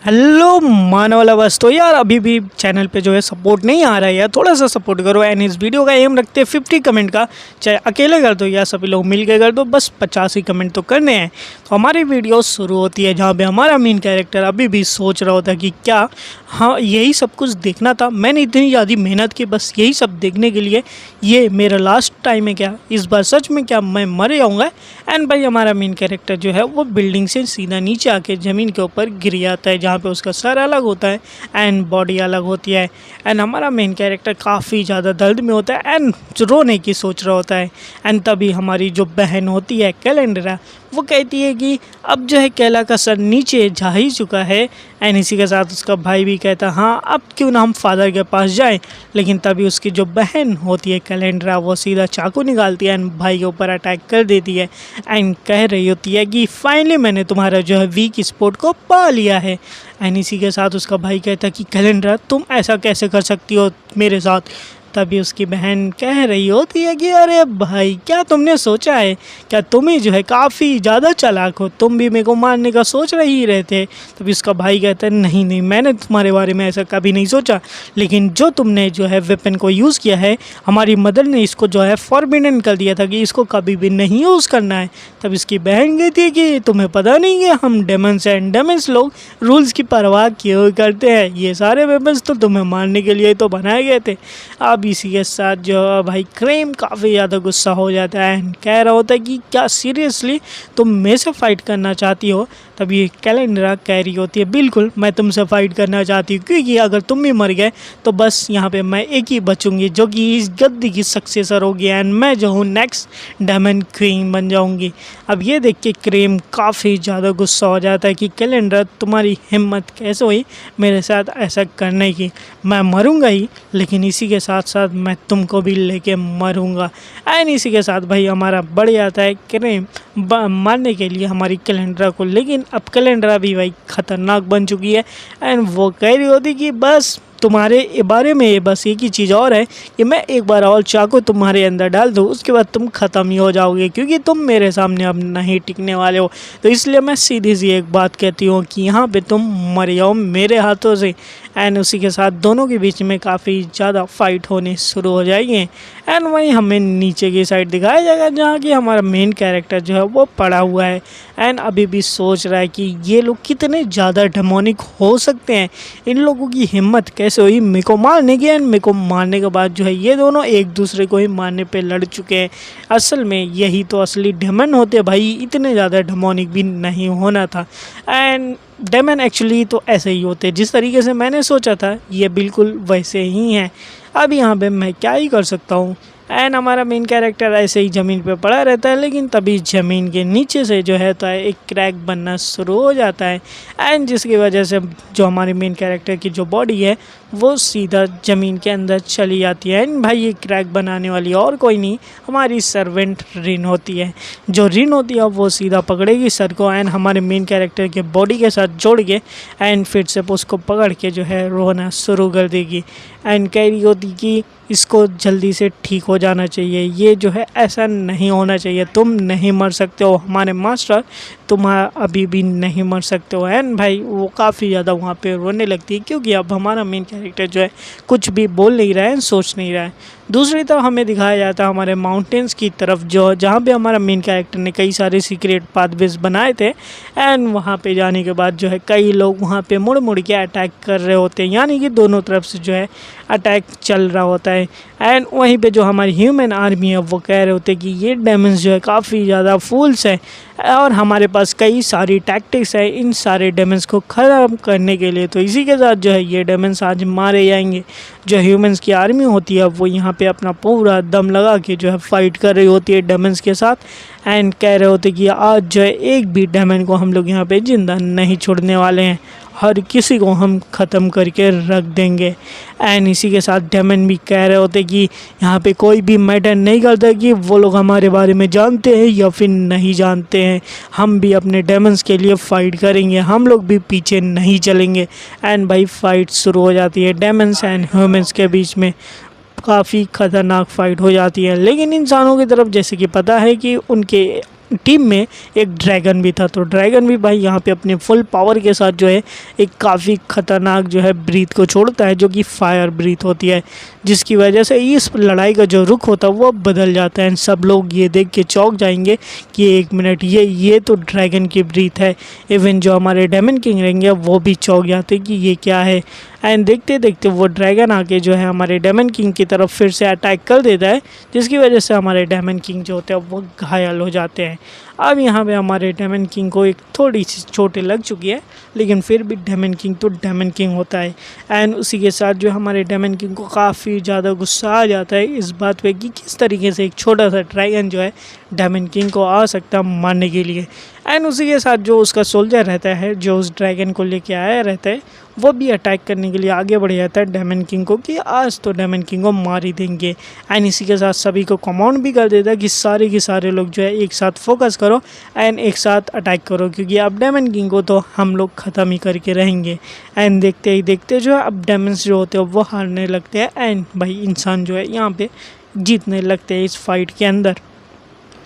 Hello मानव lovers. तो यार अभी भी चैनल पे जो है सपोर्ट नहीं आ रहा है यार, थोड़ा सा सपोर्ट करो। एंड इस वीडियो का एम रखते हैं 50 कमेंट का, चाहे अकेले कर दो या सभी लोग मिल के कर दो, बस 50 ही कमेंट तो करने हैं। तो हमारी वीडियो शुरू होती है जहाँ पे हमारा मेन कैरेक्टर अभी भी सोच रहा होता है कि क्या हाँ यही सब कुछ देखना था, मैंने इतनी ज़्यादा मेहनत की बस यही सब देखने के लिए, ये मेरा लास्ट टाइम है क्या, इस बार सच में क्या मैं मर जाऊँगा। एंड भाई हमारा मेन कैरेक्टर जो है वो बिल्डिंग से सीधा नीचे आके ज़मीन के ऊपर गिर जाता है, जहाँ पे उसका सर अलग होता है एंड बॉडी अलग होती है। एंड हमारा मेन कैरेक्टर काफ़ी ज़्यादा दर्द में होता है एंड रोने की सोच रहा होता है। एंड तभी हमारी जो बहन होती है कैलेंडरा, वो कहती है कि अब जो है कैला का सर नीचे जा ही चुका है। एंड इसी के साथ उसका भाई भी कहता हाँ अब क्यों ना हम फादर के पास जाएं। लेकिन तभी उसकी जो बहन होती है कैलेंडरा, वो सीधा चाकू निकालती है एंड भाई के ऊपर अटैक कर देती है एंड कह रही होती है कि फाइनली मैंने तुम्हारा जो है वीक स्पॉट को पा लिया है। एंड इसी के साथ उसका भाई कहता है कि कैलेंडरा तुम ऐसा कैसे कर सकती हो मेरे साथ। तभी उसकी बहन कह रही होती है कि अरे भाई क्या तुमने सोचा है, क्या तुम ही जो है काफ़ी ज़्यादा चालाक हो, तुम भी मेरे को मारने का सोच रहे ही रहते। तभी उसका भाई कहता है नहीं नहीं, मैंने तुम्हारे बारे में ऐसा कभी नहीं सोचा, लेकिन जो तुमने जो है वेपन को यूज़ किया है, हमारी मदर ने इसको जो है फॉरबिडन कर दिया था कि इसको कभी भी नहीं यूज़ करना है। तब इसकी बहन कहती है कि तुम्हें पता नहीं है हम डेमन्स एंड डेमन्स लोग रूल्स की परवाह क्यों करते हैं, ये सारे वेपन्स तो तुम्हें मारने के लिए तो बनाए गए थे। अब इसी के साथ जो भाई क्रेम काफ़ी ज़्यादा गुस्सा हो जाता है एंड कह रहा होता है कि क्या सीरियसली तुम मेरे से फाइट करना चाहती हो। तब ये कैलेंडरा कह रही होती है बिल्कुल मैं तुमसे फाइट करना चाहती हूँ, क्योंकि अगर तुम भी मर गए तो बस यहाँ पे मैं एक ही बचूंगी जो कि इस गद्दी की सक्सेसर होगी एंड मैं जो हूँ नेक्स्ट डायमंड क्वीन बन जाऊँगी। अब ये देख के क्रेम काफ़ी ज़्यादा गुस्सा हो जाता है कि कैलेंडरा तुम्हारी हिम्मत कैसे हुई मेरे साथ ऐसा करने की, मैं मरूँगा ही लेकिन इसी के साथ साथ मैं तुमको भी लेके मरूंगा। एंड इसी के साथ भाई हमारा बढ़ जाता है क्रेम मारने के लिए हमारी कैलेंडरा को, लेकिन अब कैलेंडरा भी भाई ख़तरनाक बन चुकी है एंड वो कह रही होती कि बस तुम्हारे बारे में ये बस एक ही चीज़ और है कि मैं एक बार और चाकू तुम्हारे अंदर डाल दूँ, उसके बाद तुम ख़त्म ही हो जाओगे, क्योंकि तुम मेरे सामने अब नहीं टिकने वाले हो। तो इसलिए मैं सीधी सी एक बात कहती हूँ कि यहाँ पे तुम मर जाओ मेरे हाथों से। एंड उसी के साथ दोनों के बीच में काफ़ी ज़्यादा फाइट होने शुरू हो जाएंगे। एंड वहीं हमें नीचे की साइड दिखाया जाएगा जहाँ कि हमारा मेन कैरेक्टर जो है वो पड़ा हुआ है एंड अभी भी सोच रहा है कि ये लोग कितने ज़्यादा डेमोनिक हो सकते हैं, इन लोगों की हिम्मत कैसे हुई मेरे को मारने की। एंड मेरे को मारने के बाद जो है ये दोनों एक दूसरे को ही मारने पे लड़ चुके हैं। असल में यही तो असली डेमन होते भाई, इतने ज़्यादा डेमोनिक भी नहीं होना था। एंड डेमन एक्चुअली तो ऐसे ही होते, जिस तरीके से मैंने सोचा था ये बिल्कुल वैसे ही हैं। अब यहाँ पे मैं क्या ही कर सकता हूँ। एंड हमारा मेन कैरेक्टर ऐसे ही ज़मीन पे पड़ा रहता है, लेकिन तभी ज़मीन के नीचे से जो है तो एक क्रैक बनना शुरू हो जाता है एंड जिसकी वजह से जो हमारे मेन कैरेक्टर की जो बॉडी है वो सीधा ज़मीन के अंदर चली जाती है। एंड भाई ये क्रैक बनाने वाली और कोई नहीं, हमारी सर्वेंट रिन होती है। जो रिन होती है वो सीधा पकड़ेगी सर को एंड हमारे मेन कैरेक्टर के बॉडी के साथ जोड़ के एंड फिर से उसको पकड़ के जो है रोना शुरू कर देगी एंड कह रही होती कि इसको जल्दी से ठीक हो जाना चाहिए, ये जो है ऐसा नहीं होना चाहिए, तुम नहीं मर सकते हो हमारे मास्टर, तुम अभी भी नहीं मर सकते हो। एंड भाई वो काफ़ी ज़्यादा वहाँ पे रोने लगती है, क्योंकि अब हमारा मेन कैरेक्टर जो है कुछ भी बोल नहीं रहा है, सोच नहीं रहा है। दूसरी तरफ हमें दिखाया जाता है हमारे माउंटेन्स की तरफ, जो जहाँ पे हमारा मेन कैरेक्टर ने कई सारे सीक्रेट पाथवेज बनाए थे एंड वहाँ पे जाने के बाद जो है कई लोग वहाँ पे मुड़ मुड़ के अटैक कर रहे होते हैं, यानी कि दोनों तरफ से जो है अटैक चल रहा होता है। एंड वहीं पे जो हमारी ह्यूमन आर्मी है वो कह रहे होते हैं कि ये डेमन्स जो है काफ़ी ज़्यादा फूल्स है और हमारे पास कई सारी टैक्टिक्स है इन सारे डेमन्स को ख़त्म करने के लिए। तो इसी के साथ जो है ये डेमन्स आज मारे जाएंगे। जो ह्यूमंस की आर्मी होती है वो यहाँ पे अपना पूरा दम लगा के जो है फाइट कर रही होती है डेमन्स के साथ एंड कह रहे होते कि आज जो है एक भी डेमन को हम लोग यहाँ पे ज़िंदा नहीं छोड़ने वाले हैं, हर किसी को हम ख़त्म करके रख देंगे। एंड इसी के साथ डेमन भी कह रहे होते कि यहाँ पे कोई भी मैटर नहीं करता कि वो लोग हमारे बारे में जानते हैं या फिर नहीं जानते हैं, हम भी अपने डेमन्स के लिए फ़ाइट करेंगे, हम लोग भी पीछे नहीं चलेंगे। एंड भाई फाइट शुरू हो जाती है डेमन्स एंड ह्यूमंस के बीच में, काफ़ी ख़तरनाक फ़ाइट हो जाती है। लेकिन इंसानों की तरफ जैसे कि पता है कि उनके टीम में एक ड्रैगन भी था। तो ड्रैगन भी भाई यहाँ पे अपने फुल पावर के साथ जो है एक काफ़ी ख़तरनाक जो है ब्रीथ को छोड़ता है, जो कि फायर ब्रीथ होती है, जिसकी वजह से इस लड़ाई का जो रुख होता है वो बदल जाता है। एंड सब लोग ये देख के चौंक जाएंगे कि एक मिनट, ये तो ड्रैगन की ब्रीथ है। इवन जो हमारे डेमन किंग रहेंगे वो भी चौंक जाते कि ये क्या है। एंड देखते देखते वो ड्रैगन आके जो है हमारे डेमन किंग की तरफ फिर से अटैक कर देता है, जिसकी वजह से हमारे डेमन किंग जो होते हैं वो घायल हो जाते हैं। अब यहाँ पे हमारे डेमन किंग को एक थोड़ी सी चोटें लग चुकी है, लेकिन फिर भी डेमन किंग तो डेमन किंग होता है। एंड उसी के साथ जो हमारे डेमन किंग को काफ़ी ज़्यादा गुस्सा आ जाता है इस बात पे कि किस तरीके से एक छोटा सा ड्रैगन जो है डेमन किंग को आ सकता है मारने के लिए। एंड उसी के साथ जो उसका सोल्जर रहता है, जो उस ड्रैगन को लेके आया रहता है, वो भी अटैक करने के लिए आगे बढ़ जाता है डेमन किंग को कि आज तो डेमन किंग को मार ही देंगे। एंड इसी के साथ सभी को कमांड भी कर देता है कि सारे के सारे लोग जो है एक साथ फोकस करो एंड एक साथ अटैक करो, क्योंकि अब डेमन किंग को तो हम लोग ख़त्म ही करके रहेंगे। एंड देखते ही देखते जो है अब डेमन्स जो होते हैं वो हारने लगते हैं एंड भाई इंसान जो है यहाँ पे जीतने लगते हैं इस फाइट के अंदर।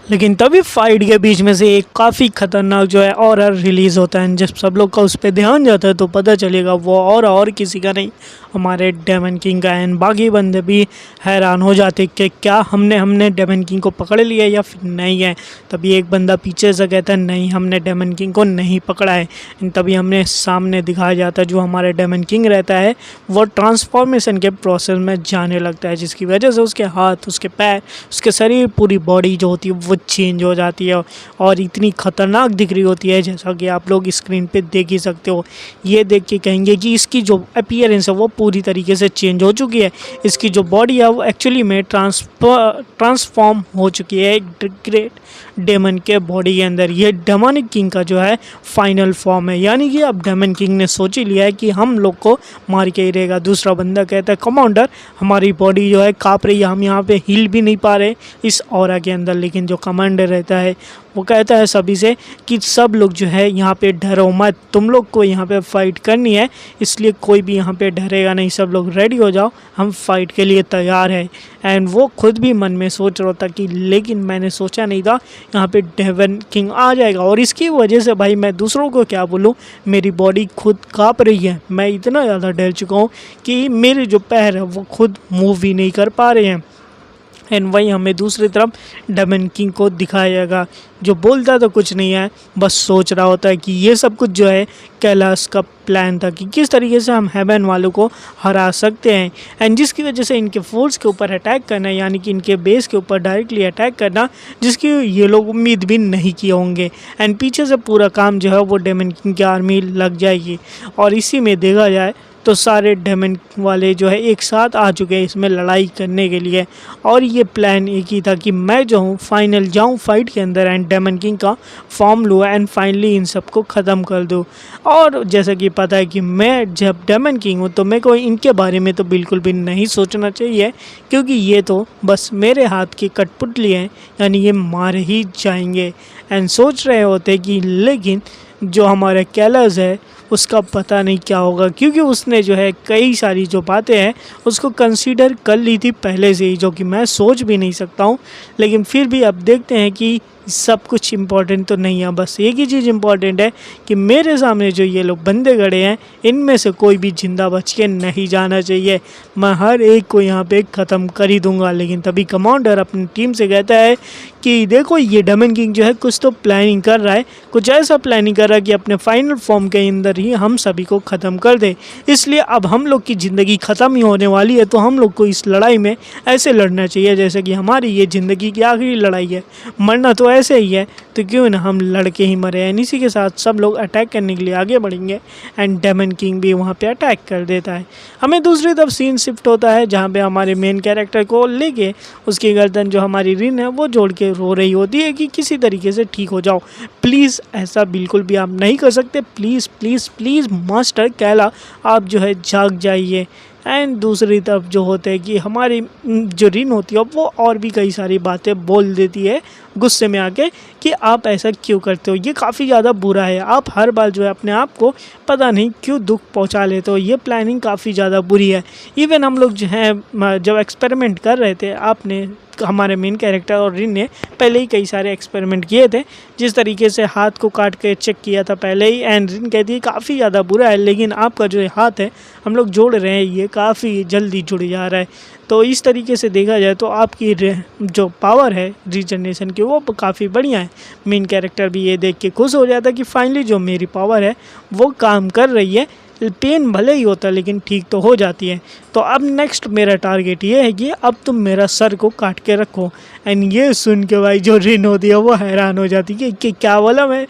लेकिन तभी फाइट के बीच में से एक काफ़ी ख़तरनाक जो है ऑरर रिलीज़ होता है। जब सब लोग का उस पर ध्यान जाता है तो पता चलेगा वो और किसी का नहीं, हमारे डेमन किंग का। एंड बाकी बंदे भी हैरान हो जाते कि क्या हमने डेमन किंग को पकड़ लिया या फिर नहीं है। तभी एक बंदा पीछे से कहता है नहीं, हमने डेमन किंग को नहीं पकड़ा है। तभी हमने सामने दिखाया जाता है जो हमारे डेमन किंग रहता है वो ट्रांसफॉर्मेशन के प्रोसेस में जाने लगता है, जिसकी वजह से उसके हाथ, उसके पैर, उसके शरीर, पूरी बॉडी जो होती है वो चेंज हो जाती है और इतनी ख़तरनाक दिख रही होती है, जैसा कि आप लोग स्क्रीन पे देख ही सकते हो। ये देख के कहेंगे कि इसकी जो अपीयरेंस है वो पूरी तरीके से चेंज हो चुकी है। इसकी जो बॉडी है वो एक्चुअली में ट्रांसफॉर्म हो चुकी है एक ग्रेट डेमन के बॉडी के अंदर। ये डेमोनिक किंग का जो है फाइनल फॉर्म है, यानी कि अब डेमन किंग ने सोच ही लिया है कि हम लोग को मार के ही रहेगा। दूसरा बंदा कहता है कमांडर, हमारी बॉडी जो है काँप रही है, हम यहाँ पे हिल भी नहीं पा रहे इस ऑरा के अंदर। लेकिन जो कमांडर रहता है वो कहता है सभी से कि सब लोग जो है यहाँ पे डरो मत, तुम लोग को यहाँ पे फाइट करनी है, इसलिए कोई भी यहाँ पे डरेगा नहीं, सब लोग रेडी हो जाओ, हम फाइट के लिए तैयार है। एंड वो खुद भी मन में सोच रहा था कि लेकिन मैंने सोचा नहीं था यहाँ पे डेमन किंग आ जाएगा, और इसकी वजह से भाई मैं दूसरों को क्या बोलूँ, मेरी बॉडी खुद काँप रही है। मैं इतना ज़्यादा डर चुका हूँ कि मेरे जो पैर है वो खुद मूव भी नहीं कर पा रहे हैं। एंड वही हमें दूसरी तरफ डेमन किंग को दिखाया जाएगा, जो बोलता तो कुछ नहीं है, बस सोच रहा होता है कि ये सब कुछ जो है कैलाश का प्लान था कि किस तरीके से हम हेवन वालों को हरा सकते हैं। एंड जिसकी वजह से इनके फोर्स के ऊपर अटैक करना, यानी कि इनके बेस के ऊपर डायरेक्टली अटैक करना, जिसकी ये लोग उम्मीद भी नहीं किए होंगे। एंड पीछे से पूरा काम जो है वो डेमन किंग की आर्मी लग जाएगी। और इसी में देखा जाए तो सारे डेमन वाले जो है एक साथ आ चुके हैं इसमें लड़ाई करने के लिए। और ये प्लान एक ही था कि मैं जो हूँ फाइनल जाऊँ फाइट के अंदर एंड डेमन किंग का फॉर्म लूँ एंड फाइनली इन सबको ख़त्म कर दूँ। और जैसा कि पता है कि मैं जब डेमन किंग हूँ तो मेरे को इनके बारे में तो बिल्कुल भी नहीं सोचना चाहिए, क्योंकि ये तो बस मेरे हाथ की कठपुतली हैं, यानी ये मार ही जाएंगे। एंड सोच रहे होते कि लेकिन जो हमारा कैलाश है उसका पता नहीं क्या होगा, क्योंकि उसने जो है कई सारी जो बातें हैं उसको कंसीडर कर ली थी पहले से ही, जो कि मैं सोच भी नहीं सकता हूँ। लेकिन फिर भी अब देखते हैं कि सब कुछ इम्पोर्टेंट तो नहीं है, बस एक ही चीज़ इम्पोर्टेंट है कि मेरे सामने जो ये लोग बंदे खड़े हैं इनमें से कोई भी जिंदा बच के नहीं जाना चाहिए। मैं हर एक को यहाँ पे ख़त्म कर ही दूंगा। लेकिन तभी कमांडर अपनी टीम से कहता है कि देखो ये डेमन किंग जो है कुछ तो प्लानिंग कर रहा है, कुछ ऐसा प्लानिंग कर रहा है कि अपने फाइनल फॉर्म के अंदर ही हम सभी को ख़त्म कर दे। इसलिए अब हम लोग की ज़िंदगी ख़त्म ही होने वाली है, तो हम लोग को इस लड़ाई में ऐसे लड़ना चाहिए जैसे कि हमारी ये ज़िंदगी की आखिरी लड़ाई है। मरना तो ऐसे ही है, तो क्यों ना हम लड़के ही मरे हैं। इसी के साथ सब लोग अटैक करने के लिए आगे बढ़ेंगे एंड डेमन किंग भी वहाँ पे अटैक कर देता है। हमें दूसरी तरफ सीन शिफ्ट होता है जहाँ पे हमारे मेन कैरेक्टर को लेके उसकी गर्दन जो हमारी रिन है वो जोड़ के रो रही होती है कि किसी तरीके से ठीक हो जाओ, प्लीज़ ऐसा बिल्कुल भी आप नहीं कर सकते, प्लीज़ प्लीज़ प्लीज़ मास्टर कैला आप जो है जाग जाइए। एंड दूसरी तरफ जो होता है कि हमारी जो रिन होती है वो और भी कई सारी बातें बोल देती है गुस्से में आके कि आप ऐसा क्यों करते हो, ये काफ़ी ज़्यादा बुरा है, आप हर बार जो है अपने आप को पता नहीं क्यों दुख पहुंचा लेते हो, ये प्लानिंग काफ़ी ज़्यादा बुरी है। इवन हम लोग जो हैं जब एक्सपेरिमेंट कर रहे थे, आपने हमारे मेन कैरेक्टर और रिन ने पहले ही कई सारे एक्सपेरिमेंट किए थे, जिस तरीके से हाथ को काट के चेक किया था पहले ही, एंड रिन कहती है काफ़ी ज़्यादा बुरा है, लेकिन आपका जो हाथ है हम लोग जोड़ रहे हैं ये काफ़ी जल्दी जुड़ जा रहा है। तो इस तरीके से देखा जाए तो आपकी जो पावर है रीजनरेशन की वो काफ़ी बढ़िया है। मेन कैरेक्टर भी ये देख के खुश हो जाता है कि फाइनली जो मेरी पावर है वो काम कर रही है, पेन भले ही होता है लेकिन ठीक तो हो जाती है। तो अब नेक्स्ट मेरा टारगेट ये है कि अब तुम मेरा सर को काट के रखो। एंड ये सुन के भाई जो रिन होती है वो हैरान हो जाती है कि क्या बोला मैं,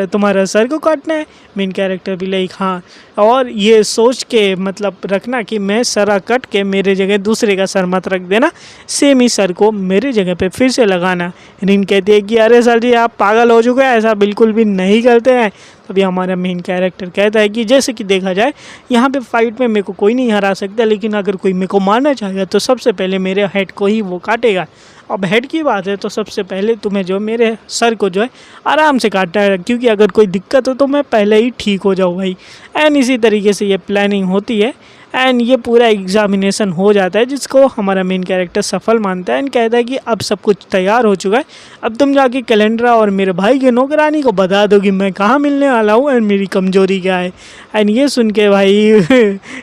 तुम्हारा सर को काटना है। मेन कैरेक्टर भी लाइक हाँ, और ये सोच के मतलब रखना कि मैं सर कट के मेरे जगह दूसरे का सर मत रख देना, सेम ही सर को मेरे जगह पे फिर से लगाना। रिन कहती है कि अरे सर जी आप पागल हो चुके हैं, ऐसा बिल्कुल भी नहीं करते हैं। तभी हमारा मेन कैरेक्टर कहता है कि जैसे कि देखा जाए यहाँ पे फाइट में मेरे को कोई नहीं हरा सकता, लेकिन अगर कोई मेरे को मारना चाहेगा तो सबसे पहले मेरे हेड को ही वो काटेगा। अब हेड की बात है तो सबसे पहले तुम्हें जो मेरे सर को जो है आराम से काटना है, क्योंकि अगर कोई दिक्कत हो तो मैं पहले ही ठीक हो जाऊँ भाई। एंड इसी तरीके से ये प्लानिंग होती है एंड ये पूरा एग्जामिनेशन हो जाता है, जिसको हमारा मेन कैरेक्टर सफल मानता है एंड कहता है कि अब सब कुछ तैयार हो चुका है, अब तुम जाके कैलेंड्रा और मेरे भाई के नौकरानी को बता दो कि मैं कहाँ मिलने वाला हूँ एंड मेरी कमजोरी क्या है। एंड ये सुन के भाई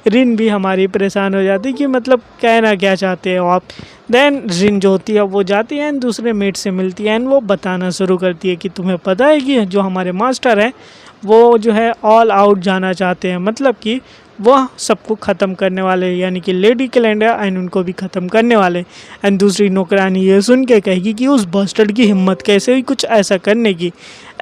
रिन भी हमारी परेशान हो जाती कि मतलब कहना क्या चाहते हो आप। देन रिन जो होती है वो जाती है एंड दूसरे मेट से मिलती है एंड वो बताना शुरू करती है कि तुम्हें पता है कि जो हमारे मास्टर हैं वो जो है ऑल आउट जाना चाहते हैं, मतलब कि वह सबको ख़त्म करने वाले, यानी कि लेडी कैलेंडर एंड उनको भी ख़त्म करने वाले। एंड दूसरी नौकरानी ये सुन के कहेगी कि उस बस्टर्ड की हिम्मत कैसे हुई कुछ ऐसा करने की,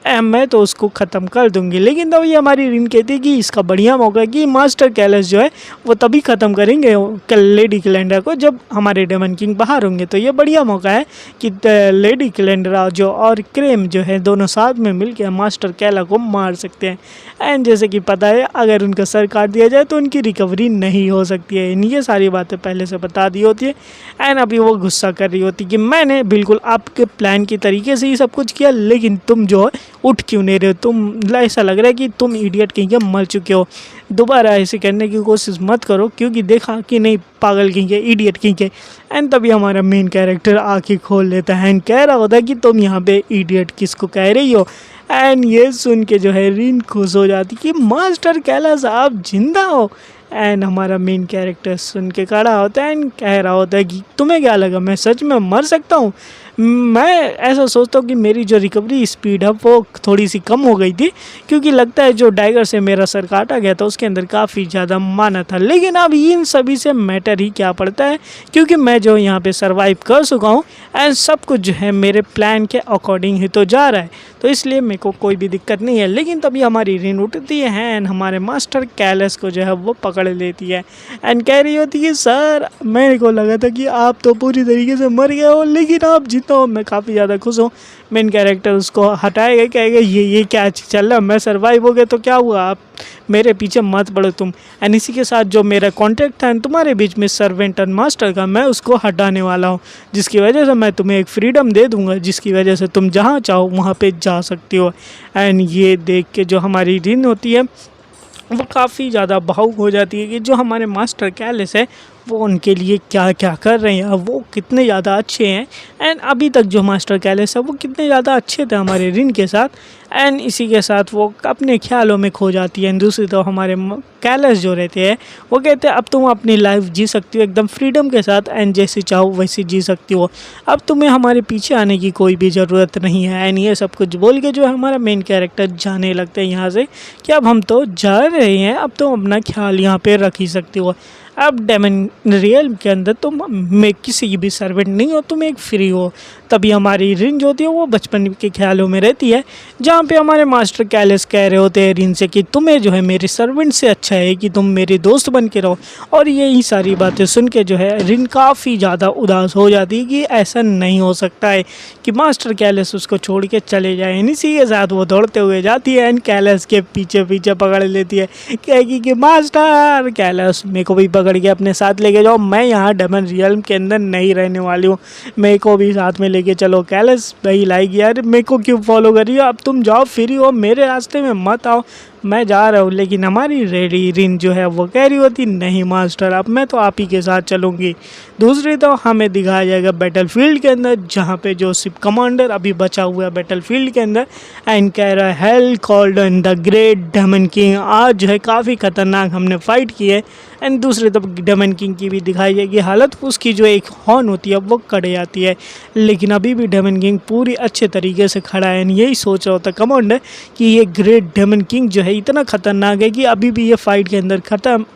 मैं तो उसको ख़त्म कर दूंगी। लेकिन तभी हमारी रिन कहती है कि इसका बढ़िया मौका है कि मास्टर कैलस जो है वो तभी ख़त्म करेंगे लेडी कैलेंडर को जब हमारे डेमन किंग बाहर होंगे। तो ये बढ़िया मौका है कि लेडी कैलेंडर जो और क्रेम जो है दोनों साथ में मिलकर मास्टर कैला को मार सकते हैं। एंड जैसे कि पता है अगर उनका सर काट दिया जाए तो उनकी रिकवरी नहीं हो सकती है। ये सारी बातें पहले से बता दी होती है। एंड अभी वो गुस्सा कर रही होती कि मैंने बिल्कुल आपके प्लान की तरीके से ही सब कुछ किया, लेकिन तुम जो है उठ क्यों नहीं रहे हो, तुम ऐसा लग रहा है कि तुम इडियट कहीं के मर चुके हो, दोबारा ऐसे करने की कोशिश मत करो, क्योंकि देखा कि नहीं पागल कहीं के इडियट कहीं के। एंड तभी हमारा मेन कैरेक्टर आँखें खोल लेता है एंड कह रहा होता है कि तुम यहाँ पे इडियट किसको कह रही हो। एंड ये सुन के जो है रिन खुश हो जाती कि मास्टर कैलाश आप जिंदा हो। एंड हमारा मेन कैरेक्टर सुन के खड़ा होता है एंड कह रहा होता है कि तुम्हें क्या लगा मैं सच में मर सकता हूँ। मैं ऐसा सोचता हूँ कि मेरी जो रिकवरी स्पीड है वो थोड़ी सी कम हो गई थी, क्योंकि लगता है जो डाइगर से मेरा सर काटा गया था उसके अंदर काफ़ी ज़्यादा माना था। लेकिन अब इन सभी से मैटर ही क्या पड़ता है, क्योंकि मैं जो यहाँ पे सरवाइव कर चुका हूँ एंड सब कुछ जो है मेरे प्लान के अकॉर्डिंग ही तो जा रहा है, तो इसलिए मेरे को कोई भी दिक्कत नहीं है। लेकिन तभी हमारी रिन उठती है एंड हमारे मास्टर कैलस को जो है वो पकड़ लेती है एंड कह रही होती है सर मेरे को लगा था कि आप तो पूरी तरीके से मर गए हो, लेकिन आप जितना हो मैं काफ़ी ज़्यादा खुश हूँ। मेन कैरेक्टर उसको हटाएगा, कहेगा ये क्या चल रहा, मैं सर्वाइव हो गया तो क्या हुआ, आप मेरे पीछे मत पड़ो तुम। एंड इसी के साथ जो मेरा कॉन्ट्रैक्ट था तुम्हारे बीच में सर्वेंट और मास्टर का, मैं उसको हटाने वाला हूँ, जिसकी वजह से मैं तुम्हें एक फ्रीडम दे दूँगा, जिसकी वजह से तुम जहाँ चाहो वहाँ पे जा सकती हो। एंड ये देख के जो हमारी रिन होती है वो काफ़ी ज़्यादा भावुक हो जाती है कि जो हमारे मास्टर कैलस है वो उनके लिए क्या क्या कर रहे हैं, वो कितने ज़्यादा अच्छे हैं। एंड अभी तक जो मास्टर कैलस है वो कितने ज़्यादा अच्छे थे हमारे रिन के साथ। एंड इसी के साथ वो अपने ख्यालों में खो जाती है। दूसरी तो हमारे कैलस जो रहते हैं वो कहते हैं अब तुम अपनी लाइफ जी सकती हो एकदम फ्रीडम के साथ एंड जैसे चाहो वैसे जी सकती हो, अब तुम्हें हमारे पीछे आने की कोई भी ज़रूरत नहीं है। एंड ये सब कुछ बोल के जो हमारा मेन कैरेक्टर जाने लगता है यहाँ से कि अब हम तो जा रहे हैं, अब तुम अपना ख्याल यहाँ पे रख ही सकती हो। अब डेमन रियल के अंदर तुम में किसी की भी सर्वेंट नहीं हो, तुम एक फ्री हो। तभी हमारी रिन जो होती है वो बचपन के ख्यालों में रहती है, जहाँ पे हमारे मास्टर कैलस कह रहे होते हैं रिन से कि तुम्हें जो है मेरे सर्वेंट से अच्छा है कि तुम मेरे दोस्त बन के रहो। और यही सारी बातें सुन के जो है रिन काफ़ी ज़्यादा उदास हो जाती है कि ऐसा नहीं हो सकता है कि मास्टर कैलस उसको छोड़ के चले जाए। इसी के साथ वो दौड़ते हुए जाती है एंड कैलस के पीछे पीछे पकड़ लेती है, कहेगी कि मास्टर कैलस मेरे को भी पकड़ पकड़ के अपने साथ लेके जाओ, मैं यहाँ डेमन रियल्म के अंदर नहीं रहने वाली हूँ, मेरे को भी साथ में लेके चलो। कैलस भाई लाइक यार मेरे को क्यों फॉलो कर रही हो, अब तुम जाओ फ्री हो, मेरे रास्ते में मत आओ, मैं जा रहा हूँ। लेकिन हमारी रेडी रिन जो है वो कह रही होती नहीं मास्टर, अब मैं तो आप ही के साथ चलूँगी। दूसरी तो हमें दिखाया जाएगा बैटलफील्ड के अंदर, जहाँ पे जो शिप कमांडर अभी बचा हुआ है बैटलफील्ड के अंदर, एंड कह रहा है hail Caldon the great demon king, आज जो है काफ़ी खतरनाक हमने फाइट की है। एंड दूसरी तो डेमन किंग की भी दिखाई जाएगी हालत, उसकी जो एक हॉर्न होती है वो कट जाती है, लेकिन अभी भी डेमन किंग पूरी अच्छे तरीके से खड़ा है। यही सोच रहा होता कमांडर कि ये ग्रेट डेमन किंग जो है इतना खतरनाक है कि अभी भी ये फाइट के अंदर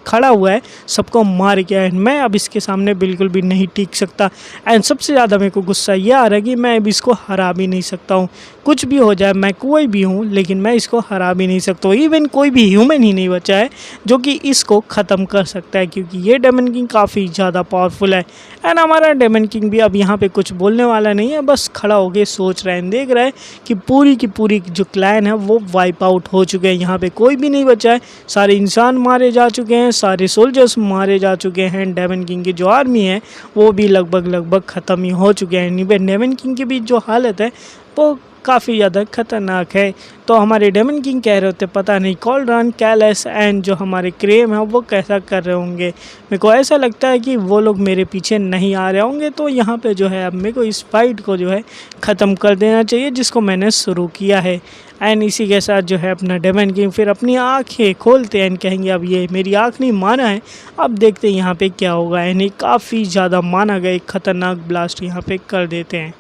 खड़ा हुआ है, सबको मार के, एंड मैं अब इसके सामने बिल्कुल भी नहीं टिक सकता। एंड सबसे ज़्यादा मेरे को गुस्सा ये आ रहा है कि मैं अब इसको हरा भी नहीं सकता हूँ, कुछ भी हो जाए, मैं कोई भी हूँ लेकिन मैं इसको हरा भी नहीं सकता हूँ। इवन कोई भी ह्यूमन ही नहीं बचा है जो कि इसको ख़त्म कर सकता है, क्योंकि ये डेमन किंग काफ़ी ज़्यादा पावरफुल है। एंड हमारा डेमन किंग भी अब यहाँ पे कुछ बोलने वाला नहीं है, बस खड़ा हो के सोच रहा है, देख रहा है कि पूरी की पूरी जो क्लैन है वो वाइप आउट हो चुके हैं, यहाँ पे कोई भी नहीं बचा है, सारे इंसान मारे जा चुके हैं, सारे सोल्जर्स मारे जा चुके हैं। डेमन किंग की जो आर्मी है वो भी लगभग ख़त्म ही हो चुके हैं। इवन डेमन किंग की भी जो हालत है वो काफ़ी ज़्यादा खतरनाक है। तो हमारे डेमन किंग कह रहे होते पता नहीं कॉल्ड्रॉन, कैलस एंड जो हमारे क्रेम है वो कैसा कर रहे होंगे, मेरे को ऐसा लगता है कि वो लोग मेरे पीछे नहीं आ रहे होंगे। तो यहाँ पे जो है अब मेरे को इस फाइट को जो है ख़त्म कर देना चाहिए जिसको मैंने शुरू किया है। एंड इसी के साथ जो है अपना डेमन किंग फिर अपनी आँखें खोलते हैं एंड कहेंगे अब ये मेरी आँख नहीं माना है, अब देखते हैं यहाँ पे क्या होगा। एंड काफ़ी ज़्यादा माना गया एक ख़तरनाक ब्लास्ट यहाँ पे कर देते हैं।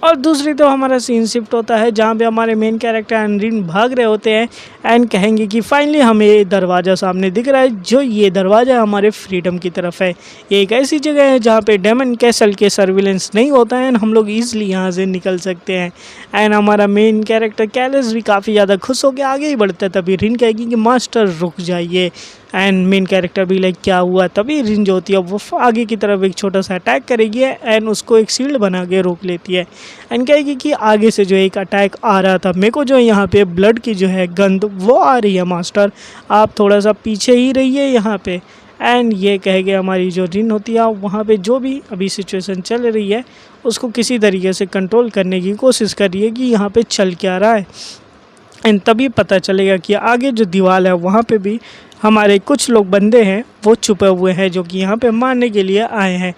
और दूसरी तो हमारा सीन शिफ्ट होता है जहाँ पे हमारे मेन कैरेक्टर एनरिन भाग रहे होते हैं एंड कहेंगे कि फाइनली हमें ये दरवाज़ा सामने दिख रहा है, जो ये दरवाज़ा हमारे फ्रीडम की तरफ है। ये एक ऐसी जगह है जहाँ पे डेमन कैसल के सर्विलेंस नहीं होता है एंड हम लोग ईजिली यहाँ से निकल सकते हैं। एंड हमारा मेन कैरेक्टर कैलस भी काफ़ी ज़्यादा खुश होकर आगे ही बढ़ता है, तभी रिन कहेगी कि मास्टर रुक जाइए। एंड मेन कैरेक्टर भी लाइक क्या हुआ, तभी रिन जो होती है वो आगे की तरफ एक छोटा सा अटैक करेगी एंड उसको एक शील्ड बना के रोक लेती है एंड कहेगी कि आगे से जो एक अटैक आ रहा था, मेरे को जो यहाँ पे ब्लड की जो है गंध वो आ रही है मास्टर, आप थोड़ा सा पीछे ही रहिए यहाँ पे। एंड ये कहेगी हमारी जो रिन होती है वहाँ पे जो भी अभी सिचुएशन चल रही है उसको किसी तरीके से कंट्रोल करने की कोशिश कर रही है कि यहाँ पे चल क्या रहा है। एंड तभी पता चलेगा कि आगे जो दीवार है वहाँ पे भी हमारे कुछ लोग बंदे हैं वो छुपे हुए हैं जो कि यहाँ पे मारने के लिए आए हैं।